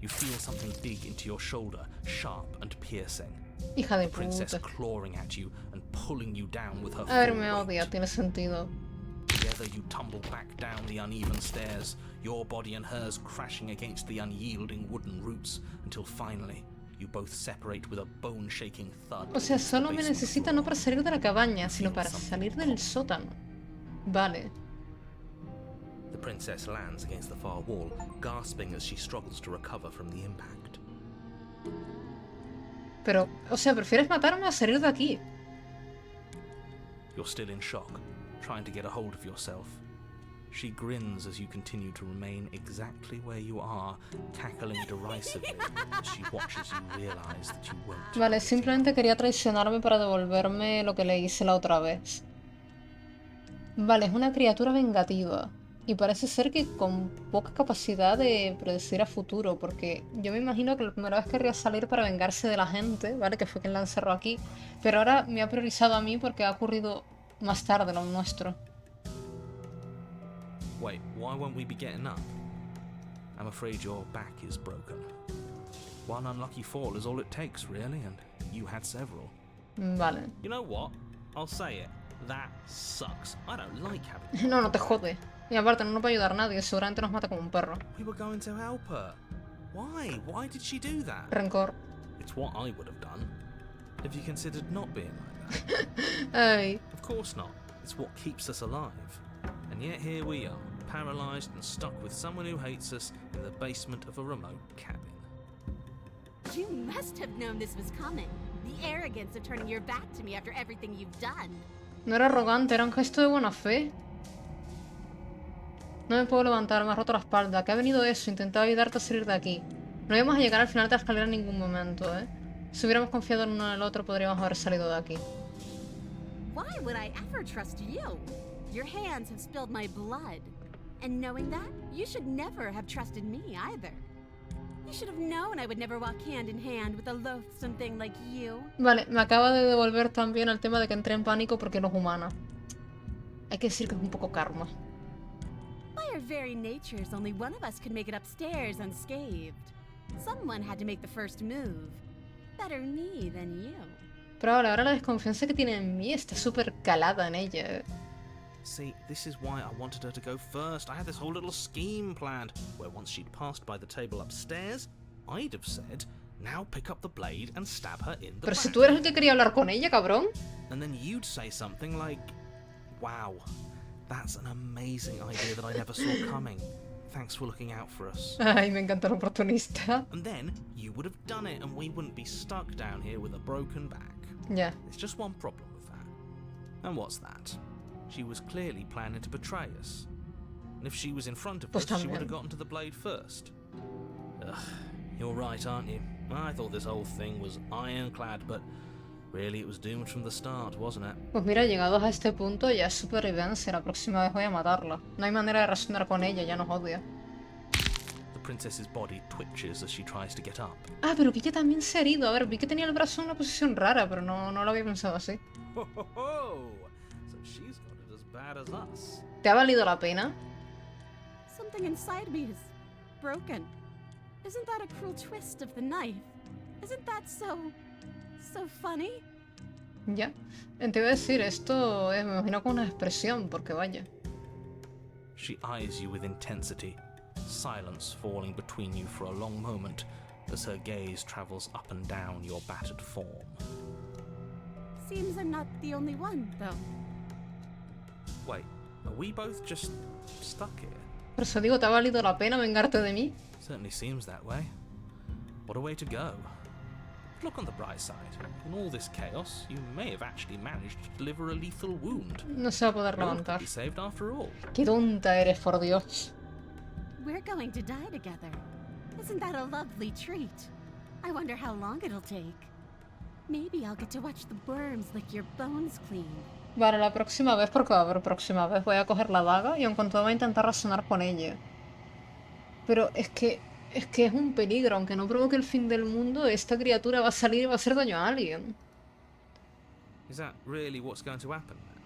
You feel something dig into your shoulder, sharp and piercing. Hija de The princess puta. clawing at you and pulling you down with her A ver, full me odia, weight. tiene sentido. Together you tumble back down the uneven stairs, your body and hers crashing against the unyielding wooden roots, until finally you both separate with a bone-shaking thud. O sea, against the solo me basement necesita floor. no para salir de la cabaña, sino para salir del sótano. Vale. The princess lands against the far wall, gasping as she struggles to recover from the impact. Pero, o sea, ¿prefieres matarme a salir de aquí? You're still in shock, trying to get a hold of yourself. She grins as you continue to remain exactly where you are, cackling derisively as she watches you realize that you won't. Vale, simplemente quería traicionarme para devolverme lo que le hice la otra vez. Vale, es una criatura vengativa. Y parece ser que con poca capacidad de predecir a futuro, porque yo me imagino que la primera vez querría salir para vengarse de la gente, ¿vale? Que fue quien la encerró aquí. Pero ahora me ha priorizado a mí porque ha ocurrido más tarde lo nuestro. Wait, why won't we be getting up? I'm afraid your back is broken. One unlucky fall is all it takes, really, and you had several. Vale. You know what? I'll say it. That sucks. I don't like having... No, no te jode. Y aparte no nos va a ayudar a nadie, seguramente nos mata como un perro. We were going to help her. Why? Why did she do that? Rencor. It's what I would have done. Have you considered not being like that? Ay. Of course not. It's what keeps us alive. And yet here we are, paralysed and stuck with someone who hates us in the basement of a remote cabin. You must have known this was coming. The arrogance of turning your back to me after everything you've done. No era arrogante, era un gesto de buena fe. No me puedo levantar, me ha roto la espalda. ¿Qué ha venido eso? Intentaba ayudarte a salir de aquí. No íbamos a llegar al final de la escalera en ningún momento, ¿eh? Si hubiéramos confiado el uno en el otro, podríamos haber salido de aquí. Why would I ever trust you? Your hands have spilled my blood. And knowing that, you should never have trusted me either. You I should have known I would never walk hand in hand with a loathsome thing like you. Vale, me acaba de devolver también el tema de que entré en pánico porque no es humana. Hay que decir que es un poco karma. By our very natures, only one of us could make it upstairs unscathed. Someone had to make the first move. Better me than you. Pero ahora la desconfianza que tiene en mí está súper calada en ella. See, this is why I wanted her to go first. I had this whole little scheme planned, where once she'd passed by the table upstairs, I'd have said, now pick up the blade and stab her in the Pero back. si tú eres el que quería hablar con ella, cabrón. And then you'd say something like, wow, that's an amazing idea that I never saw coming. Thanks for looking out for us. Ay, me encanta el oportunista. And then you would have done it and we wouldn't be stuck down here with a broken back. Ya. There's just one problem with that. And what's that? She was clearly planning to betray us. And if she was in front of Pues us, she también. would have gotten to the blade first. Ugh, you're right, aren't you? I thought this whole thing was ironclad, but really it was doomed from the start, wasn't it? Pues mira, llegados a este punto ya es supervivencia. La próxima vez voy a matarla. No hay manera de razonar con ella, ya nos odia. The princess's body twitches as she tries to get up. Ah, pero que ella también se ha herido. A ver, vi que tenía el brazo en una posición rara, pero no lo había pensado así. Ho, ho, ho! So she's got it as bad as us. ¿Te ha valido la pena? Something inside me is broken. Isn't that a cruel twist of the knife? Isn't that so funny? Ya. Te iba a decir, esto me imagino con una expresión, porque vaya. She eyes you with intensity, silence falling between you for a long moment as her gaze travels up and down your battered form. Seems I'm not the only one, though. Wait, are we both just stuck here? Por eso digo, ¿te ha valido la pena vengarte de mí? Certainly seems that way. What a way to go. Look on the bright side. In all this chaos, you may have actually managed to deliver a lethal wound. No se va a poder Your life levantar. could be saved after all. Qué tonta eres, por Dios. We're going to die together. Isn't that a lovely treat? I wonder how long it'll take. Maybe I'll get to watch the worms lick your bones clean. Vale, la próxima vez, porque va a haber próxima vez, voy a coger la daga y en cuanto voy a intentar razonar con ella. Pero es que es un peligro, aunque no provoque el fin del mundo, esta criatura va a salir y va a hacer daño a alguien. Is that really what's going to happen now?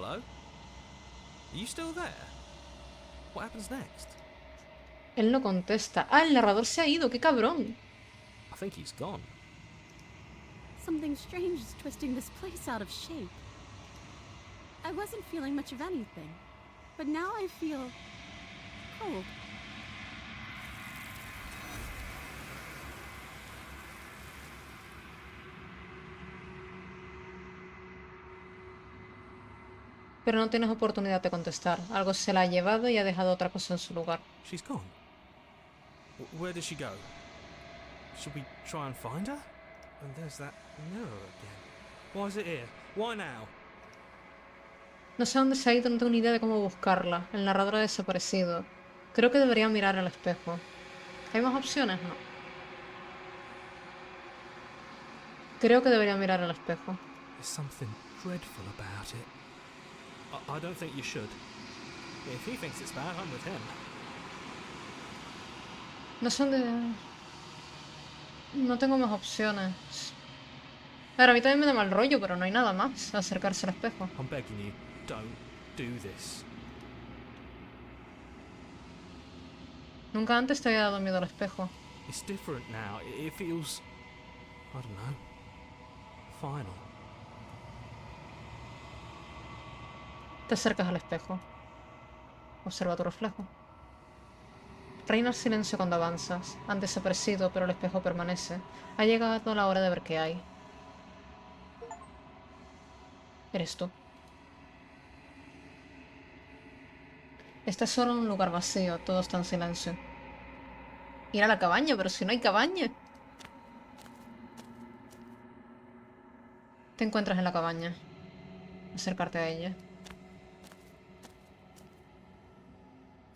Hello? Are you still there? What happens next? Él no contesta. Ah, el narrador se ha ido, qué cabrón. I think he's gone. Something strange is twisting this place out of shape. I wasn't feeling much of anything, but now I feel cold. Pero no tienes oportunidad de contestar. Algo se la ha llevado y ha dejado otra cosa en su lugar. She's gone. Where did she go? Should we try and find her? And there's that mirror again. Why is it here? Why now? No sé dónde se ha ido, no tengo ni idea de cómo buscarla. El narrador ha desaparecido. Creo que debería mirar al espejo. ¿Hay más opciones? No. Creo que debería mirar al espejo. There's something dreadful about it. I don't think you should. If he thinks it's bad, I'm with him. No sé dónde... No tengo más opciones. A ver, a mí también me da mal rollo, pero no hay nada más. Acercarse al espejo. I'm begging you, don't do this. Nunca antes te había dado miedo al espejo. It's different now. It feels... I don't know. Final. Te acercas al espejo. Observa tu reflejo. Reina el silencio cuando avanzas. Han desaparecido, pero el espejo permanece. Ha llegado la hora de ver qué hay. Eres tú. Estás solo en un lugar vacío, todo está en silencio. Ir a la cabaña, pero si no hay cabaña. Te encuentras en la cabaña. Acercarte a ella.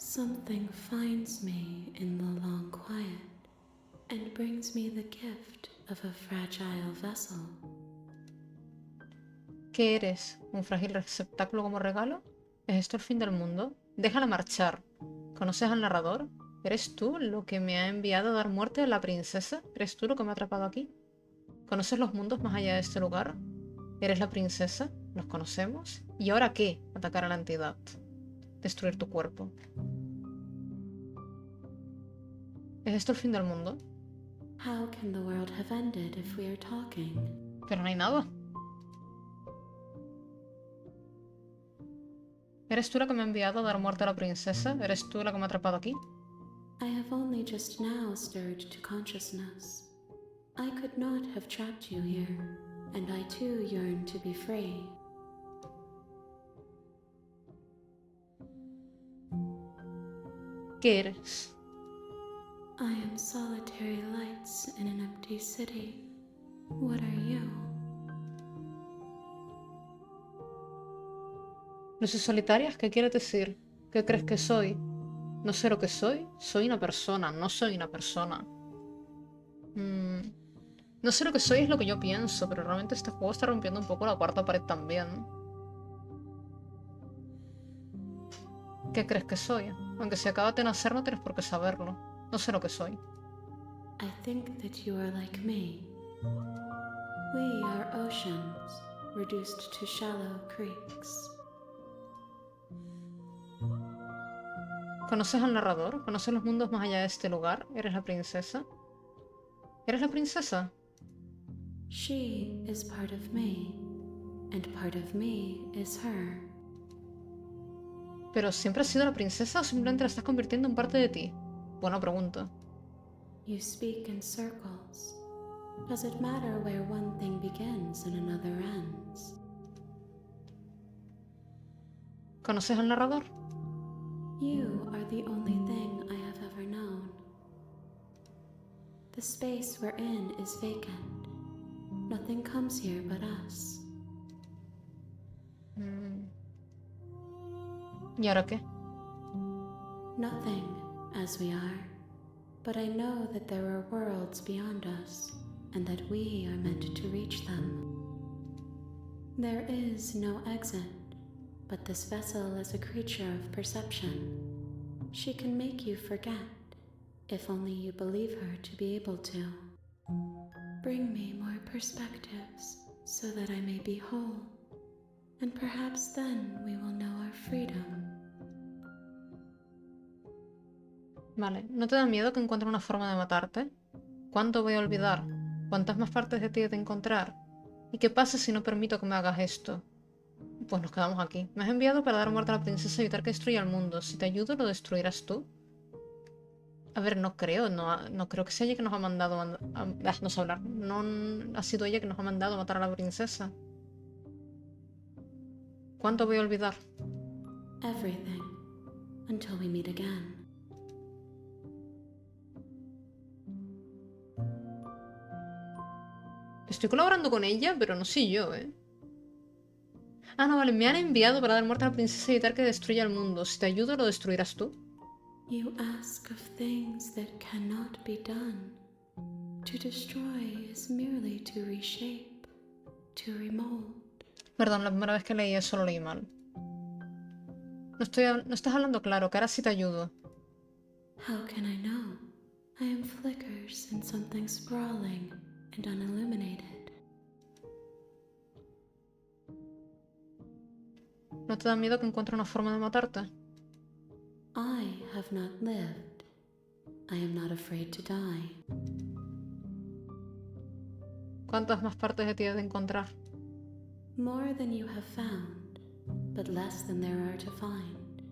Something finds me in the long quiet and brings me the gift of a fragile vessel. ¿Qué eres? ¿Un frágil receptáculo como regalo? ¿Es esto el fin del mundo? Déjala marchar. ¿Conoces al narrador? ¿Eres tú lo que me ha enviado a dar muerte a la princesa? ¿Eres tú lo que me ha atrapado aquí? ¿Conoces los mundos más allá de este lugar? ¿Eres la princesa? ¿Nos conocemos? ¿Y ahora qué? Atacar a la entidad. Destruir tu cuerpo. ¿Es esto el fin del mundo? How can the world have ended if we are talking? Pero no hay nada. ¿Eres tú la que me ha enviado a dar muerte a la princesa? ¿Eres tú la que me ha atrapado aquí? I have only just now stirred to consciousness. I could not have trapped you here, and I too yearn to be free. ¿Qué eres? I am solitary lights in an empty city. What are you? Luces solitarias, ¿qué quieres decir? ¿Qué crees que soy? No sé lo que soy. Soy una persona, no soy una persona. No sé lo que soy, es lo que yo pienso, pero realmente este juego está rompiendo un poco la cuarta pared también. ¿Qué crees que soy? Aunque si acabas de nacer no tienes por qué saberlo. No sé lo que soy. I think that you are like me. We are oceans, reduced to shallow creeks. ¿Conoces al narrador? ¿Conoces los mundos más allá de este lugar? ¿Eres la princesa? ¿Eres la princesa? She is part of me, and part of me is her. ¿Pero siempre has sido la princesa o simplemente la estás convirtiendo en parte de ti? Buena pregunta. You speak in circles. Does it matter where one thing begins and another ends? ¿Conoces al narrador? You are the only thing I have ever known. The space we're in is vacant. Nothing comes here but us. ¿Y ahora qué? Nothing, as we are. But I know that there are worlds beyond us, and that we are meant to reach them. There is no exit, but this vessel is a creature of perception. She can make you forget, if only you believe her to be able to. Bring me more perspectives, so that I may be whole, and perhaps then we will know our freedom. Vale, ¿no te da miedo que encuentre una forma de matarte? ¿Cuánto voy a olvidar? ¿Cuántas más partes de ti he de encontrar? ¿Y qué pasa si no permito que me hagas esto? Pues nos quedamos aquí. Me has enviado para dar muerte a la princesa y evitar que destruya el mundo. Si te ayudo, ¿lo destruirás tú? A ver, no creo, no creo que sea ella que nos ha mandado no sé hablar. No ha sido ella que nos ha mandado a matar a la princesa. ¿Cuánto voy a olvidar? Everything, until we meet again. Estoy colaborando con ella, pero no soy yo, ¿eh? Ah, no, vale, me han enviado para dar muerte a la princesa y evitar que destruya el mundo. Si te ayudo, ¿lo destruirás tú? You ask of things that cannot be done. To destroy is merely to reshape, to remold. Perdón, la primera vez que leí eso lo leí mal. No estás hablando claro, que ahora sí te ayudo. How can I know? I am flickers in something sprawling and unilluminated. ¿No te da miedo que encuentre una forma de matarte? I have not lived. I am not afraid to die. ¿Cuántas más partes de ti he de encontrar? More than you have found, but less than there are to find.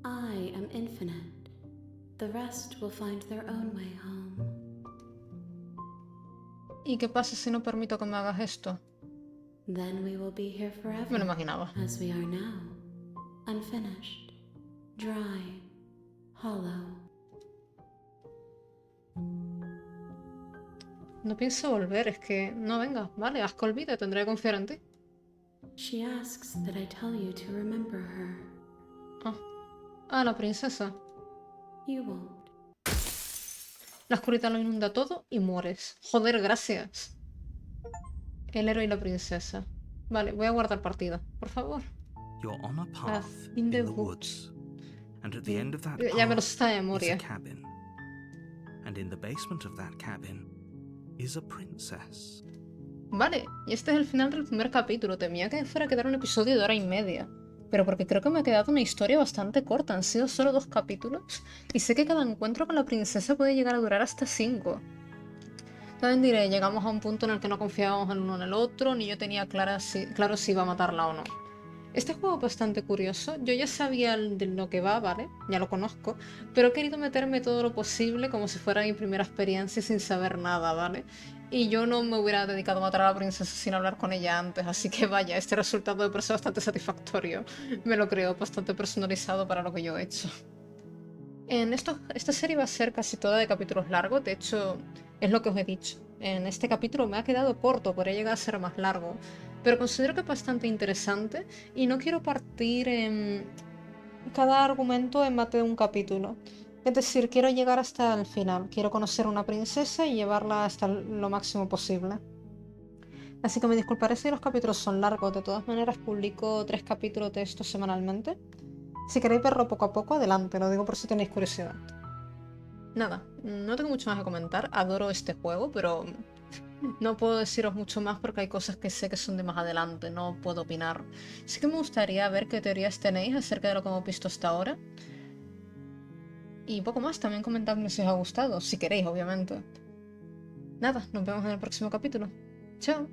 I am infinite. The rest will find their own way home. ¿Y qué pasa si no permito que me hagas esto? Then we will be here forever. Me lo imaginaba. As we are now. Unfinished. Dry. Hollow. No pienso volver, es que... No, venga, vale, haz que olvide, tendré que confiar en ti. She asks that I tell you to remember her. Ah, la princesa. You won't. La oscuridad lo inunda todo y mueres. Joder, gracias. El héroe y la princesa. Vale, voy a guardar partida, por favor. You're on a path in in the the woods. woods, And at the end of that Ya me lo path sé de is a memoria. cabin. And in the basement of that cabin is a princess. Vale, y este es el final del primer capítulo. Temía que fuera a quedar un episodio de 1 hora y media. Pero porque creo que me ha quedado una historia bastante corta. Han sido solo 2 capítulos. Y sé que cada encuentro con la princesa puede llegar a durar hasta 5. También diré, llegamos a un punto en el que no confiábamos el uno en el otro, ni yo tenía claro si iba a matarla o no. Este juego es bastante curioso. Yo ya sabía de lo que va, ¿vale? Ya lo conozco. Pero he querido meterme todo lo posible como si fuera mi primera experiencia sin saber nada, ¿vale? Y yo no me hubiera dedicado a matar a la princesa sin hablar con ella antes. Así que vaya, este resultado me parece bastante satisfactorio. Me lo creo bastante personalizado para lo que yo he hecho. Esta serie va a ser casi toda de capítulos largos, de hecho, es lo que os he dicho. En este capítulo me ha quedado corto, podría llegar a ser más largo, pero considero que es bastante interesante y no quiero partir en cada argumento en más de un capítulo. Es decir, quiero llegar hasta el final, quiero conocer a una princesa y llevarla hasta lo máximo posible. Así que me disculparé si los capítulos son largos, de todas maneras publico 3 capítulos de estos semanalmente. Si queréis verlo poco a poco, adelante, lo digo por si tenéis curiosidad. Nada, no tengo mucho más que comentar, adoro este juego, pero no puedo deciros mucho más porque hay cosas que sé que son de más adelante, no puedo opinar. Sí que me gustaría ver qué teorías tenéis acerca de lo que hemos visto hasta ahora. Y poco más, también comentadme si os ha gustado, si queréis, obviamente. Nada, nos vemos en el próximo capítulo. Chao.